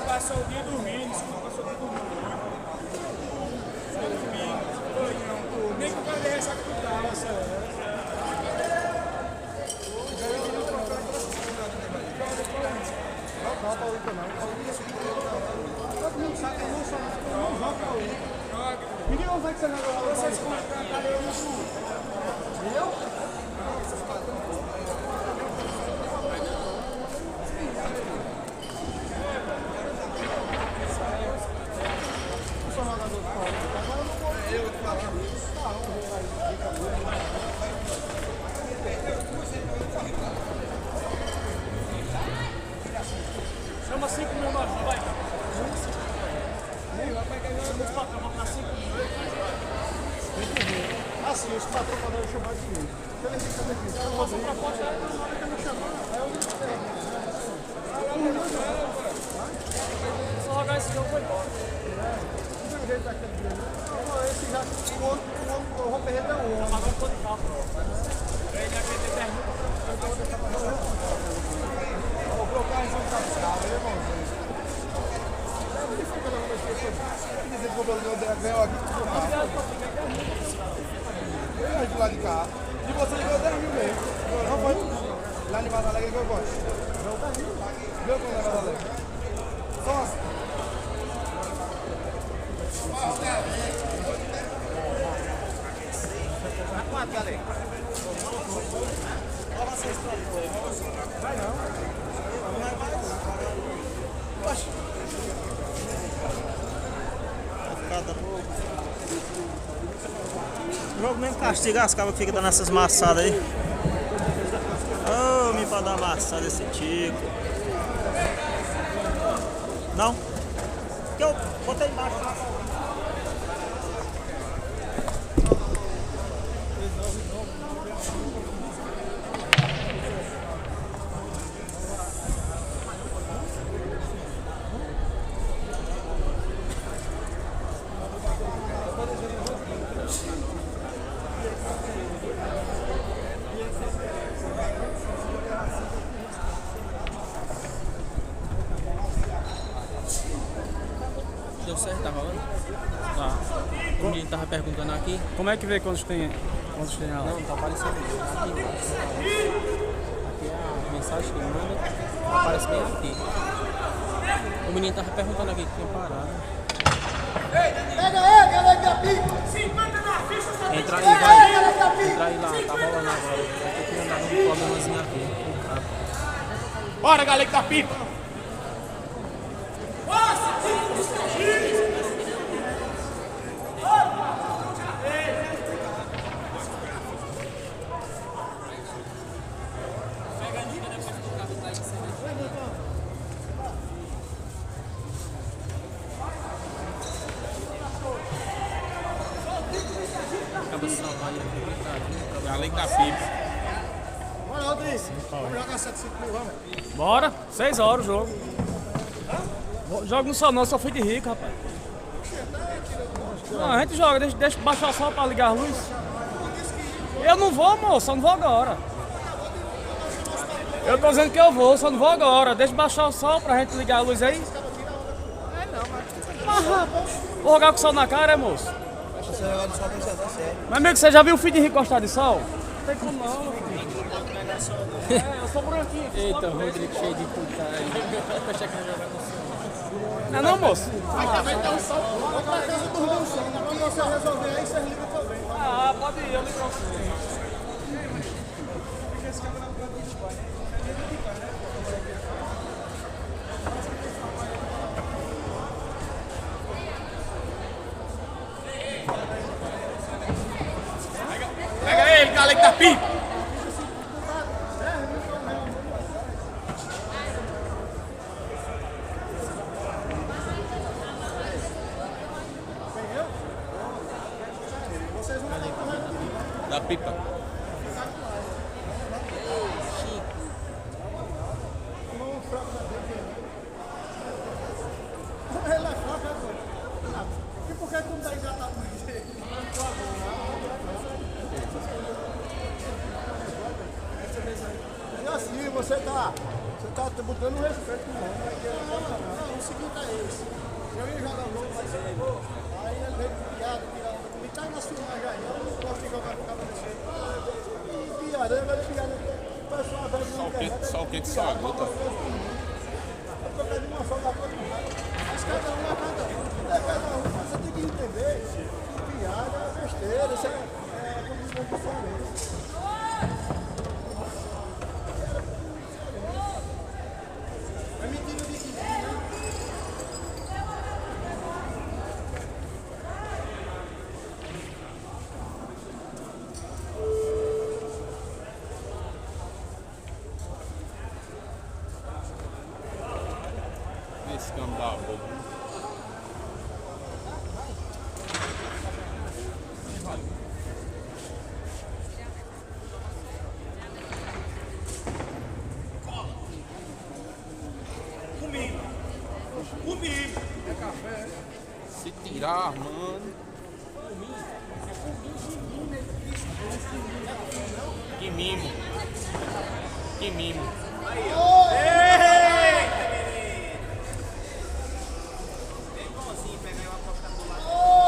Passou o dia dormindo, passou o dia dormindo. Nem que o cara desse aqui do carro, Todo mundo sabe que eu não sou não joga pra hoje. Ninguém não vai ser nada lá. Vocês contrataram isso. Eu? Chama 5 mil nós, vai. Vamos para 5 mil. Assim, os patrões podem chamar de mim. Eu faço uma proposta, não me chamar. Aí eu Só jogar esse jogo foi embora. não tem jeito daquele dia. Não, esse já, o Ron Ferreira é um homem. Agora ficou de papo. Ele já quer ter pergunta. Vou colocar em São Carlos, irmãozinho. Dizer que o problema ganhou aqui. Eu ia de lá de cá. E você ganhou 10 mil mesmo. Não foi? Lá de Vaz Alegre que eu gosto. Ganhou 10 mil. Ganhou com o Vaz Alegre. Só assim. Quanto, galera? Vai não. O jogo nem castiga as cabras que ficam dando essas maçadas aí. Oh, me pode dar amassada esse tico. Não? Que eu botei embaixo lá. Deu certo, tá rolando? Tá. O menino tava perguntando aqui. Como é que vê quantos tem aula? Não, tá aparecendo aqui embaixo. Aqui é a mensagem que manda. Aparece bem aqui. O menino tava perguntando aqui que tinha parado. Pega ele, galera, da pipa! 50 na Entra aí, vai. Entra aí lá, tá rolando agora. Vai ter que andar num problemazinho aqui. Bora, galera da pipa! Galera da pipa. Bora, Rodrigo. Vamos jogar 75 mil, vamos. Bora, 6 horas o jogo. Jogo não só não, só fui de rico, rapaz. Não, a gente joga, deixa baixar só pra ligar a luz. Eu não vou, moço, só não vou agora. Eu tô dizendo que eu vou, só não vou agora. Deixa baixar o sol pra gente ligar a luz aí. Mas, rapaz, vou jogar com o sol na cara, é, moço? Mas, amigo, você já viu o filho de rico gostar de sol? Não tem como não, meu filho. Eu sou branquinho. Eita, o Rodrigo cheio de putagem. Eu achei que ia jogar no sol. Não é não, moço? Vai dar um sol. Vamos pra casa dormir um sol. Quando você resolver aí, você liga também. Ah, pode ir, eu ligo pra você. Pega ele, galera da pipa. Da pipa. Ele é fraco, é doido. E por que tu não tá engatado mais ele? E assim, você tá botando respeito no nome. Não, o seguinte é esse. Eu ia jogar o jogo, mas aí ele veio com piada, me tá nas filmagens aí, eu não gosto de jogar com o cara desse jeito. E piada, o pessoal velho não quer. Só o que só a gota. Eu tô pedindo uma folga pra todo mundo. Mas cada um é cada um. É cada um. Você tem que entender que piada é besteira. Isso é condição diferente. É mentira de que Esse cambal. Comigo. Se tirar, mano. Que mimo. Que mimo.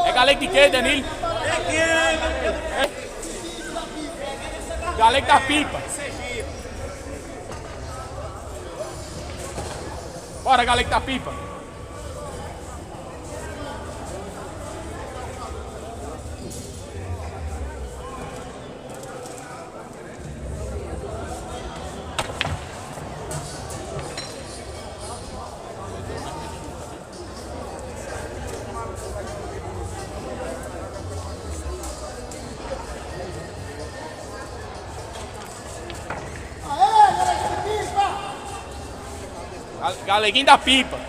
É galego de quê, Danilo? Galego da pipa. Bora, galego da pipa. Galeguinho da pipa.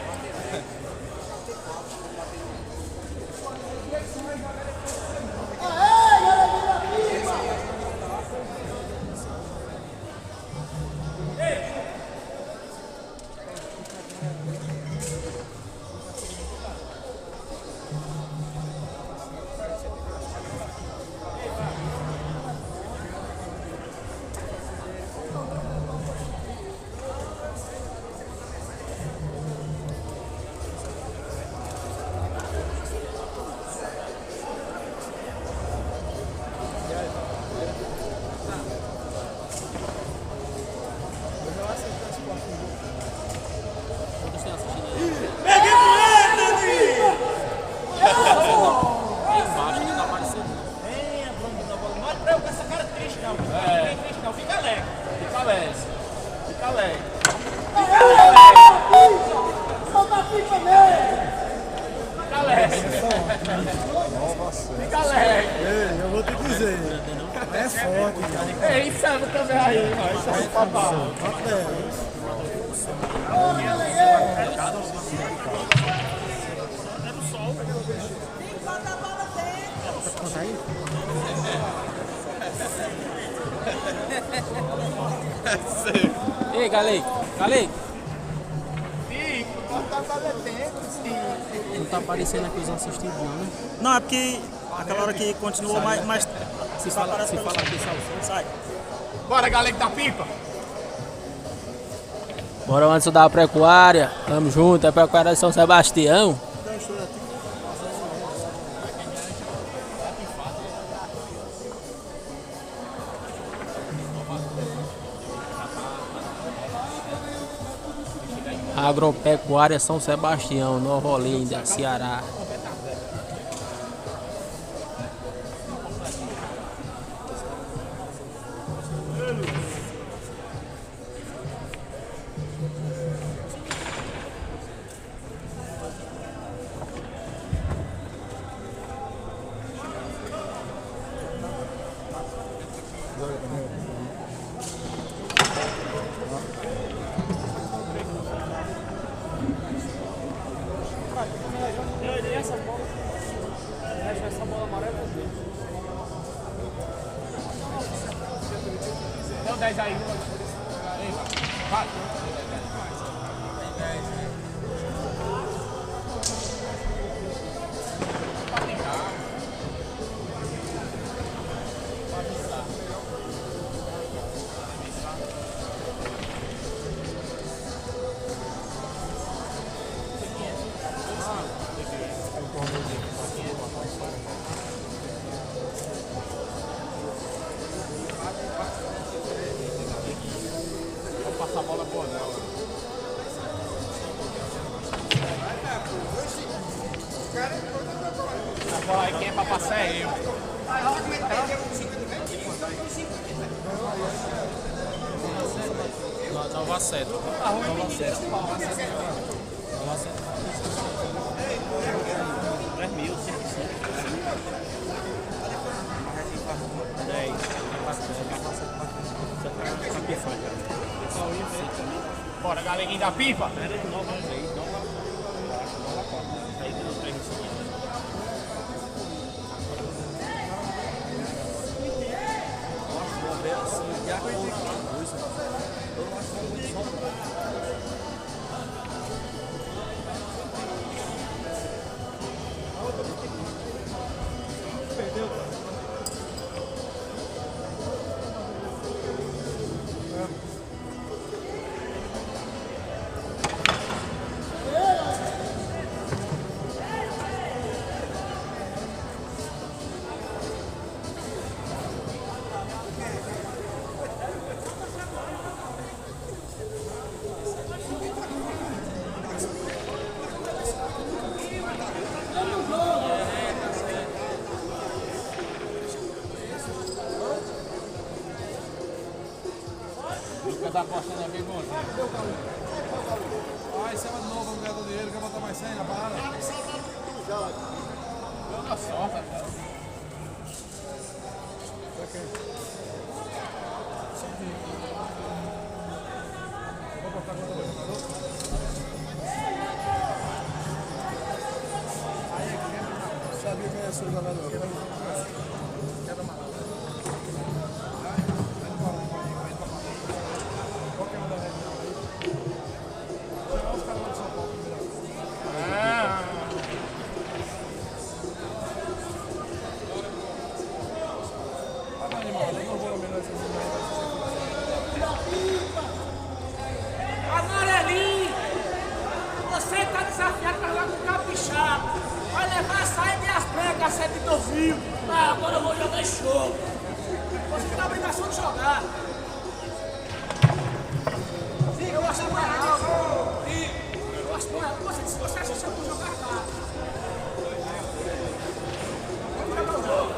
com essa cara triste, não. É. Triste, não. Fica alegre. Fica alegre. Fica alegre. Solta a pipa mesmo. Fica alegre. Fica alegre. Eu vou te dizer. É forte. É insano também aí, mano. Isso é papai. Ei, Galei. Galei. Não tá aparecendo aqui os assistidos, não, né? Não, é porque aquela hora que continuou mais Se fala aqui, Salso. sai. Bora, galera da pipa. Bora antes da pecuária. Tamo junto, é pecuária de São Sebastião. Agropecuária São Sebastião, Nova Olinda, Ceará. Deu 10 aí. Vai. Passa a bola boa não. A bola aí quem é pra passar é eu. Nova Seta. Nova Seta. 3.000, 10. Bora, galerinha da pipa. Da aposta da Bigode. Ai, se ela de novo não ganhar do dinheiro, quer botar mais 100 na parada? Deu na sorte, cara. Vou botar conta do jogador. Sabia quem é seu jogador? Amarelinho, você tá desafiado pra jogar com o capixaba. Vai levar a saia de as pregas, 7 do Rio. Ah, agora eu vou jogar em show. Você tem a obrigação de jogar. Eu acho que não é algo. Eu acho que não é algo. Você acha que você pode jogar cá? Vamos jogar o jogo.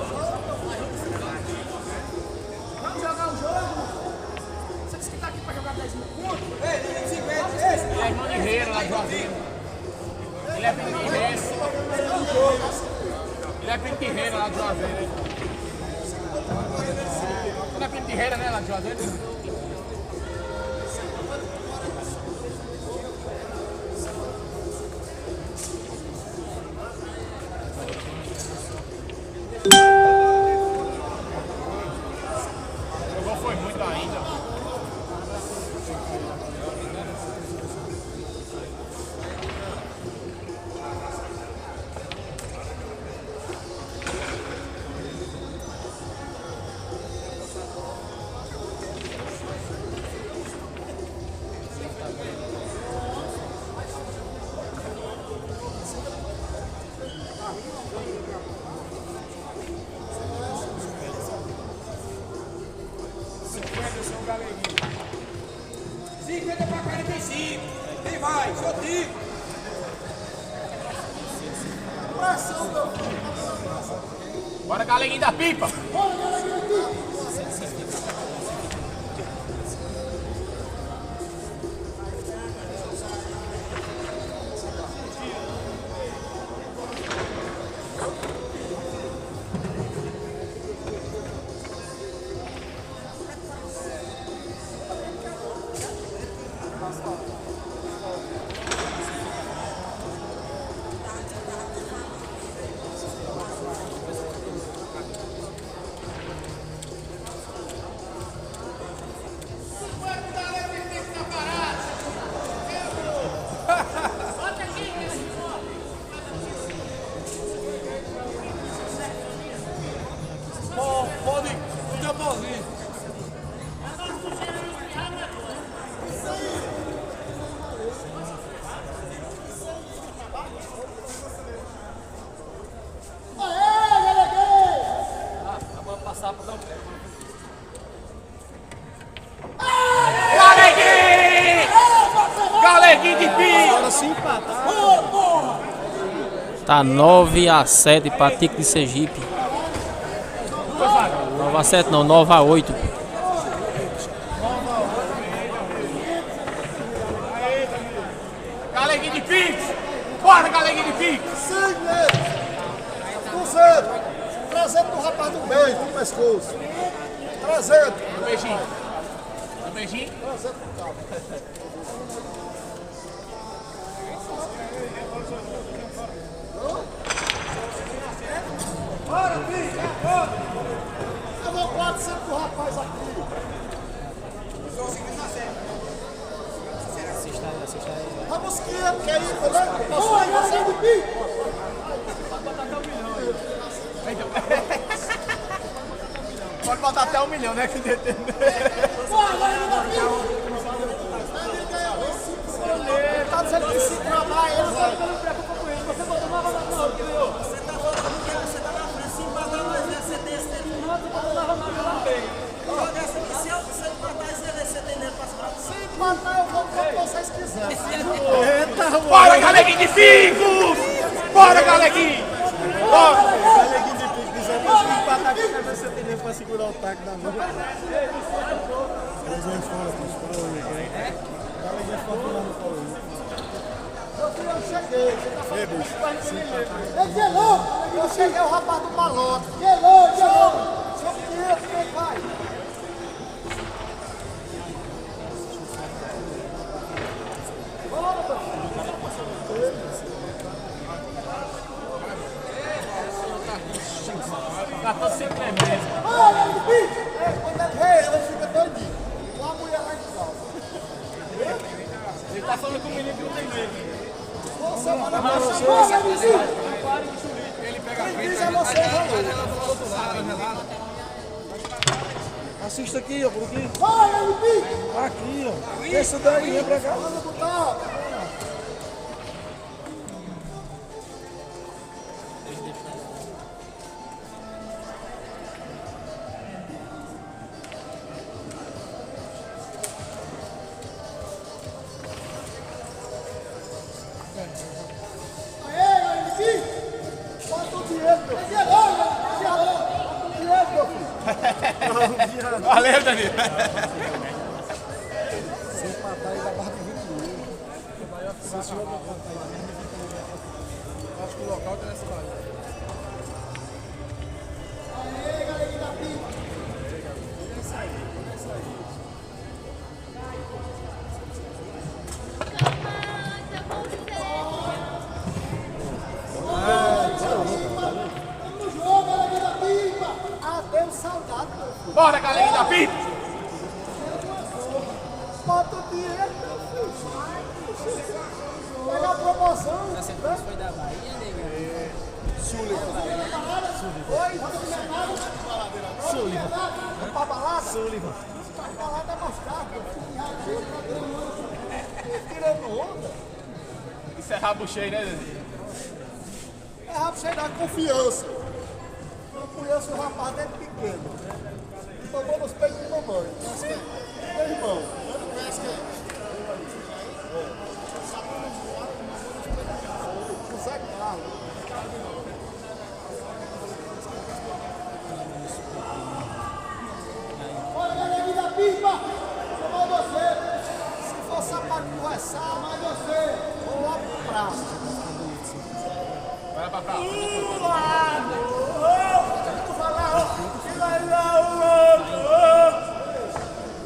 guerreira, né, lá de Juazeiro? O gol foi muito ainda. Bora, Galeguinho da pipa! Pode, fica pauzinho. Vamos passar para dar um pé. Galeguinho! Galeguinho de pipa! Agora se empatar. Tá 9-7 para Tico de Sergipe. 9-7 não, 9-8. Galeguinho de pipa! Bora, Galeguinho de pipa! 200. Trazendo pro rapaz do meio, do pescoço. Trazendo. Um beijinho. Um beijinho. Trazendo pro cabo. Bora, filho! Eu vou 400 pro rapaz aqui. Vamos que é aí, né? Olha, você de pico! Pode botar até 1 milhão, né? Que Tá dizendo que se trabalha, ele não se preocupa com ele. Você botou uma roda não, entendeu? Você tá falando que você tá na frente, se empatar mais vezes, você tem esse tempo. Não, você botou uma roda lá bem. Se você empatar, você tem dinheiro pra segurar. Se empatar, eu vou quando vocês quiserem. Eita, bora, Galeguinho de pico! Bora, Galeguinho! Bora! Galeguinho de pico, dizendo que se empatar, você tem dinheiro pra segurar o taco da mão. eu cheguei. Ele gelou. Eu cheguei, o rapaz do malote. Gelou. Só que quem vai? Tá todo sempre mesmo. Olha, ele bicho! Quando ele fica doidinho. Lá a mulher lá em casa. Ele tá falando com o menino que não tem medo. Você manda pra você, vizinho! Ele pega a frente, Diz a você, ela do outro lado, Assista aqui, ó, por aqui. olha, ele bicho! Aqui, ó. Esse daí, vem pra cá. Manda botar. Valeu, Danilo. Se empatar, ele vai bater 20 mil. Acho que o local tem nessa vaga. Aê, galerinha da pipa. Bora, galerinha da PIC! Bota o dinheiro, meu filho. Pega a promoção. Essa foi da Bahia, nega. Oi, Sullivan. Pra balada? Sullivan. Pra balada é mais caro, meu filho. Tirando onda. Isso é rabo cheio, né, Zezinho? É rabo cheio da confiança. Eu conheço o rapaz desde pequeno. Tomou nos peitos de mamãe. Meu irmão. Eu não conheço quem é. José Carlos. Olha, galera da pipa! Chamou você! Se for só pra conversar, mais você! Vou lá pro prazo. Vai pra praça.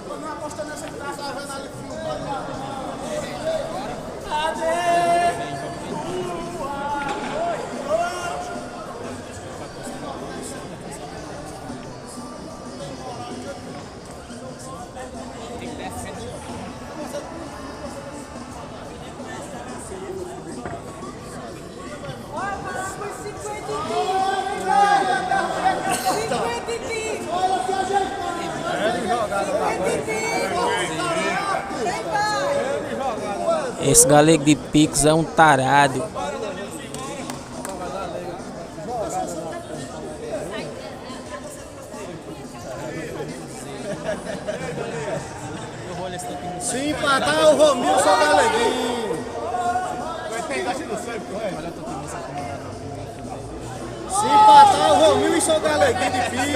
Quando não aposta nessa praça, tá vendo ali filmando? Esse galego de Pix é um tarado. Se empatar o Romilson Galeguinho. Se empatar o Romilson Galeguinho de pico.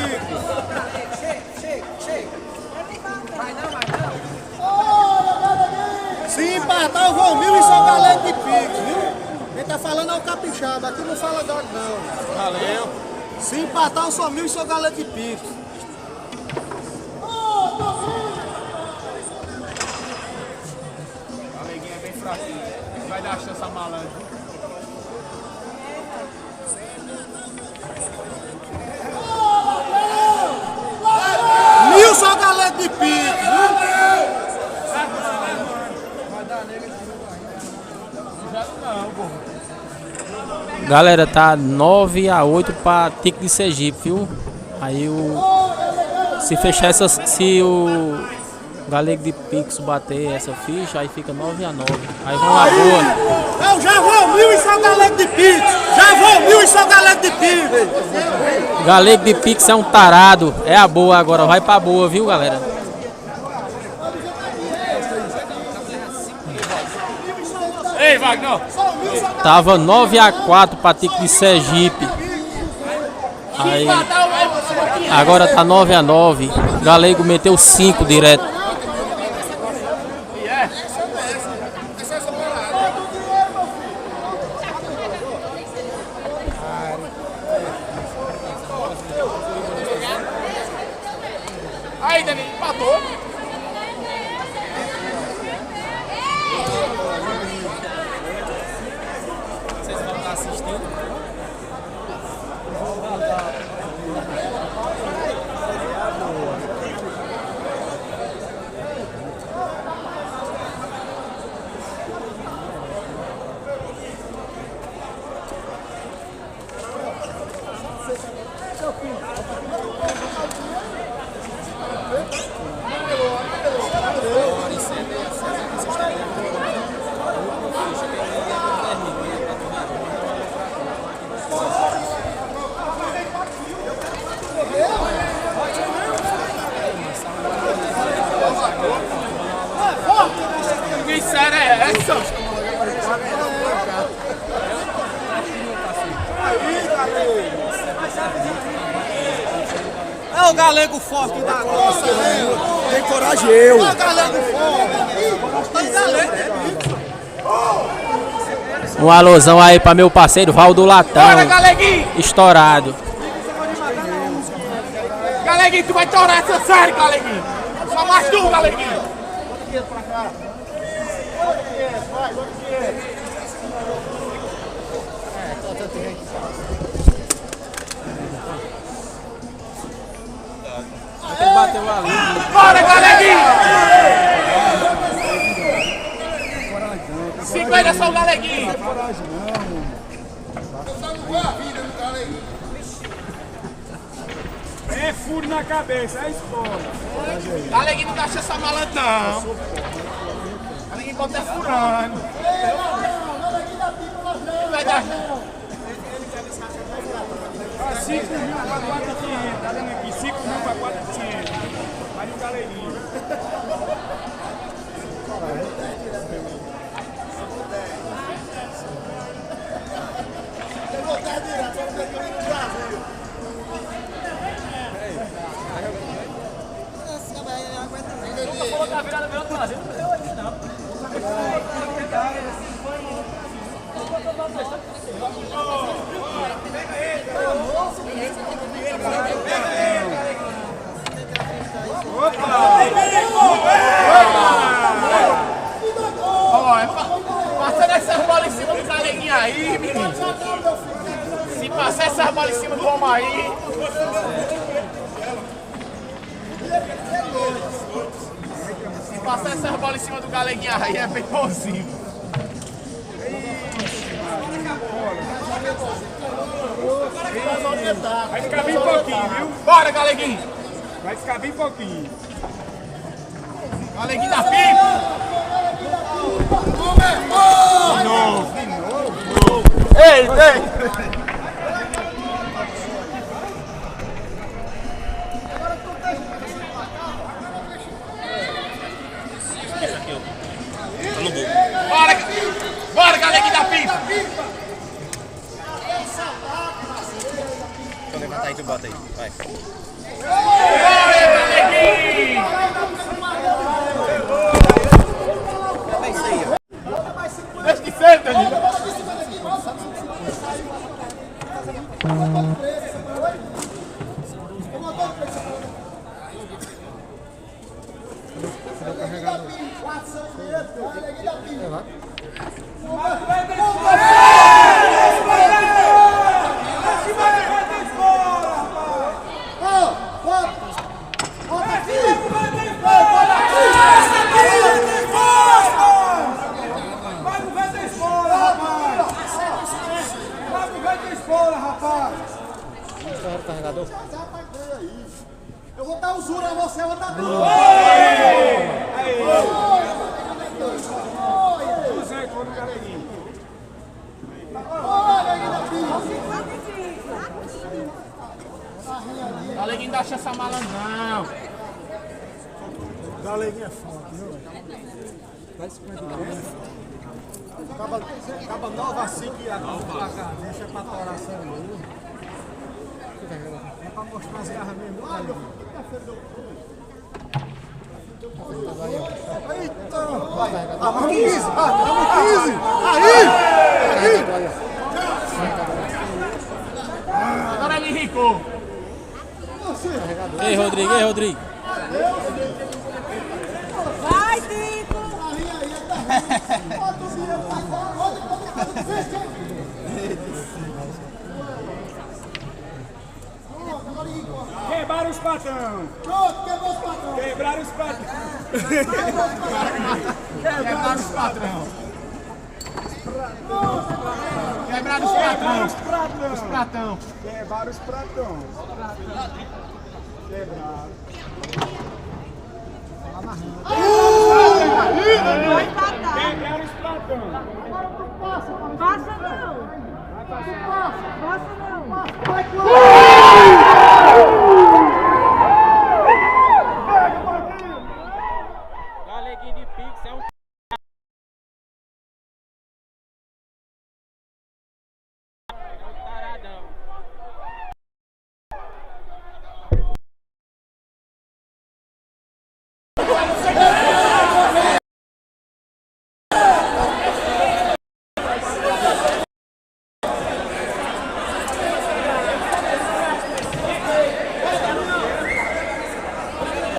Se empatar o Romilson Galeguinho de pico, viu? Quem tá falando é o capixaba, aqui não fala dog não. Valeu. Se empatar o Romilson Galeguinho de pico. Galeguinho é bem fraquinho. Vai dar chance a malandro. Milson Galego de pico, viu? Galera, tá 9-8 pra Tique de Sergipe, viu? Aí se fechar essa, se o Galego de Pix bater essa ficha, aí fica 9-9. Aí vão lá, boa. Eu já vou 1.000 em São Galego de Pix. Já vou 1.000 em São Galego de Pix. Galego de Pix é um tarado. É a boa agora, vai pra boa, viu, galera? Ei, Wagner! Tava 9-4 pra Tique de Sergipe. Aí, agora tá 9-9. Galego meteu 5 direto. Aí, Dani, empatou. Vocês vão estar assistindo? Que série é essa? É o galego forte da nossa, né? Tem coragem eu. É o galego forte. Tem galego. Um alôzão aí pra meu parceiro Valdo Latão. Bora, Galeguinho! Estourado. Galeguinho, tu vai torar essa série, Galeguinho! Só mais tu, Galeguinho! bateu ali. Bora, Galeguinho! 50 só o Galeguinho! É furo na cabeça, é escola. Galeguinho não dá chance a malandro, não. Galeguinho bota é furando. Vai dar. 5 mil para 4.500, tá vendo aqui? 5 mil para 4.500. Vai no Galeguinho. Passando essas bolas em cima do Galeguinho aí, menino. Se passar essas bolas em cima do homem aí. Se passar essas bolas em cima do Galeguinho aí é bem bonzinho. Vai ficar bem pouquinho, viu? Bora, Galeguinho! Vai ficar bem pouquinho. Galeguinho da pipa! Ei, ei! Bora, bora, Galeguinho da pipa! Vou levantar aí, tu bota aí. Vai. Bora, Galeguinho! É isso aí, ó. Deixa que ser, Danilo! Eu vou dar usura a você, eu vou dar Galeguinho não dá chance a mala, não. Galeguinho é foda, viu? Tá 50 acaba nova assim que a placa deixa pra torar sangue. É pra mostrar as garras mesmo. Eita! Vamos 15! Vamos 15! Aí! Agora ele Rico. Ei, Rodrigo, ei, Rodrigo. Vai, Tico! Quebraram os patrão. Pronto, quebrou os patrões! Quebraram os patrão. Quebraram os patrão. Quebraram os patrão. Os pratão. Quebraram os pratão. Quebraram.